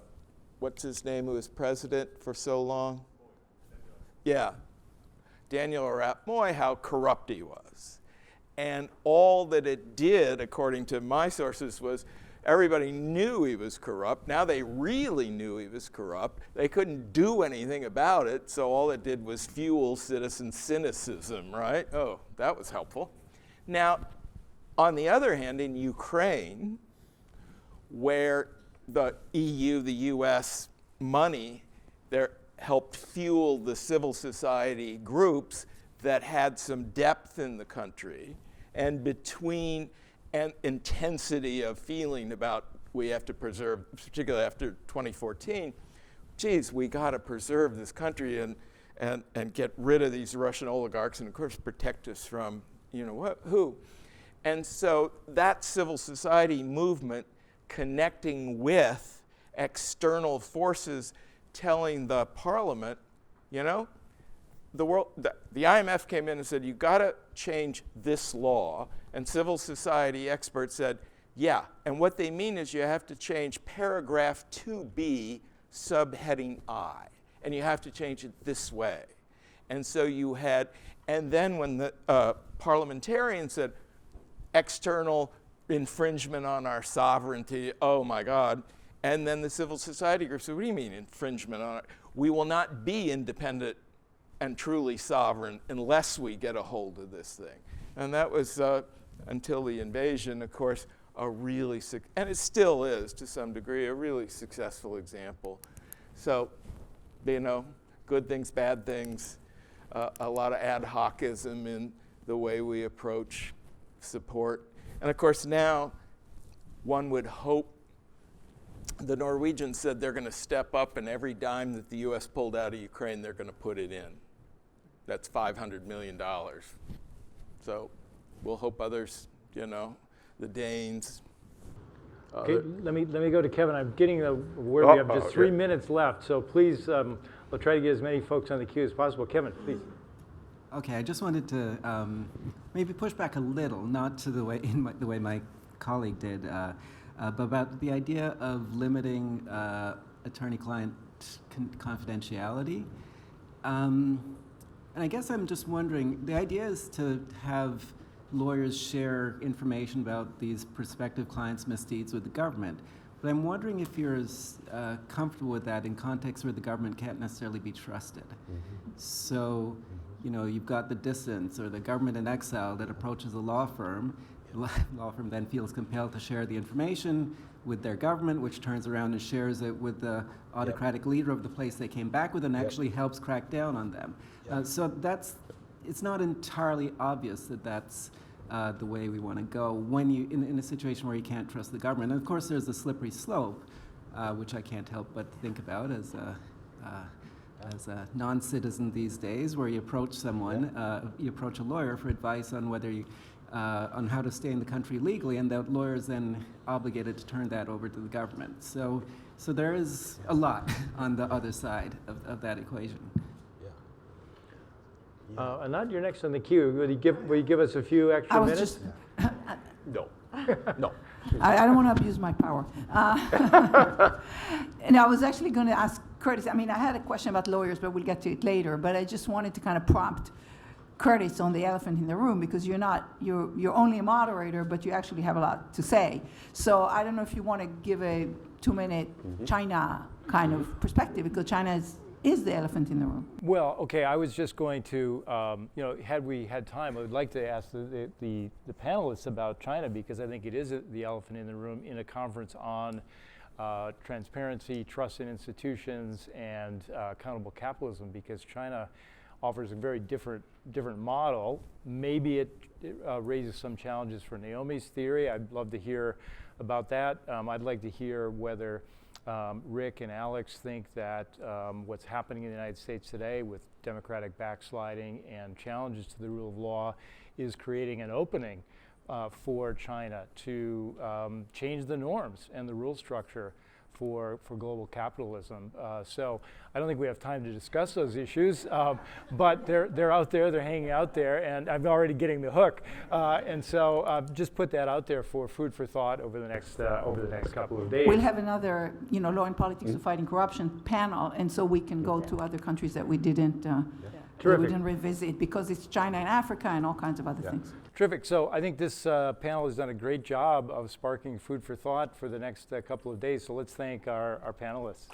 what's his name, who was president for so long? Yeah, Daniel Arap Moi, how corrupt he was. And all that it did, according to my sources, was Everybody knew he was corrupt. Now they really knew he was corrupt. They couldn't do anything about it, so all it did was fuel citizen cynicism, right? Oh, that was helpful. Now, on the other hand, in Ukraine, where the EU, the US money there helped fuel the civil society groups that had some depth in the country, and between an intensity of feeling about we have to preserve, particularly after 2014, geez, we got to preserve this country and get rid of these Russian oligarchs and, of course, protect us from, you know what, who. And so that civil society movement connecting with external forces telling the parliament, you know, the IMF came in and said, you got to change this law. And civil society experts said, yeah. And what they mean is you have to change paragraph 2B, subheading I. And you have to change it this way. And so you had, and then when the parliamentarians said, external infringement on our sovereignty, oh my God. And then the civil society group said, what do you mean infringement on it? We will not be independent and truly sovereign unless we get a hold of this thing. And that was, until the invasion, of course, a really, and it still is to some degree, a really successful example. So, you know, good things, bad things, a lot of ad hocism in the way we approach support. And of course now, one would hope, the Norwegians said they're going to step up and every dime that the US pulled out of Ukraine, they're going to put it in. That's $500 million. So we'll hope others, you know, the Danes. Okay, let me go to Kevin. I'm getting the word we have just 3 minutes left, so please, we'll try to get as many folks on the queue as possible. Kevin, please. Okay, I just wanted to maybe push back a little, not to the way the way my colleague did, but about the idea of limiting attorney-client confidentiality. And I guess I'm just wondering, the idea is to have lawyers share information about these prospective clients' misdeeds with the government. But I'm wondering if you're as comfortable with that in contexts where the government can't necessarily be trusted. So, you know, you've got the dissidents or the government in exile that approaches a law firm. The law firm then feels compelled to share the information with their government, which turns around and shares it with the autocratic leader of the place they came back with and actually helps crack down on them. So it's not entirely obvious that that's the way we want to go when you, in a situation where you can't trust the government. And of course there's a slippery slope, which I can't help but think about as a non-citizen these days, where you approach someone, you approach a lawyer for advice on whether you, on how to stay in the country legally, and that lawyer is then obligated to turn that over to the government. So there is a lot on the other side of that equation. Anat, you're next on the queue. Will you give us a few extra minutes? No. No. I don't want to abuse my power. And I was actually going to ask Curtis, I mean, I had a question about lawyers, but we'll get to it later, but I just wanted to kind of prompt Curtis on the elephant in the room, because you're only a moderator, but you actually have a lot to say. So I don't know if you want to give a 2-minute China kind of perspective, because China is the elephant in the room. Well, okay, I was just going to, you know, had we had time, I would like to ask the panelists about China, because I think it is the elephant in the room in a conference on transparency, trust in institutions, and accountable capitalism, because China offers a very different model. Maybe it raises some challenges for Naomi's theory. I'd love to hear about that. I'd like to hear whether Rick and Alex think that what's happening in the United States today with democratic backsliding and challenges to the rule of law is creating an opening for China to change the norms and the rule structure for global capitalism. So I don't think we have time to discuss those issues, but they're out there, they're hanging out there, and I'm already getting the hook. And so just put that out there for food for thought over the next couple of days. We'll have another, you know, Law and Politics of Fighting Corruption panel, and so we can go to other countries that we didn't. that we didn't revisit because it's China and Africa and all kinds of other things. Terrific. So I think this panel has done a great job of sparking food for thought for the next couple of days. So let's thank our panelists.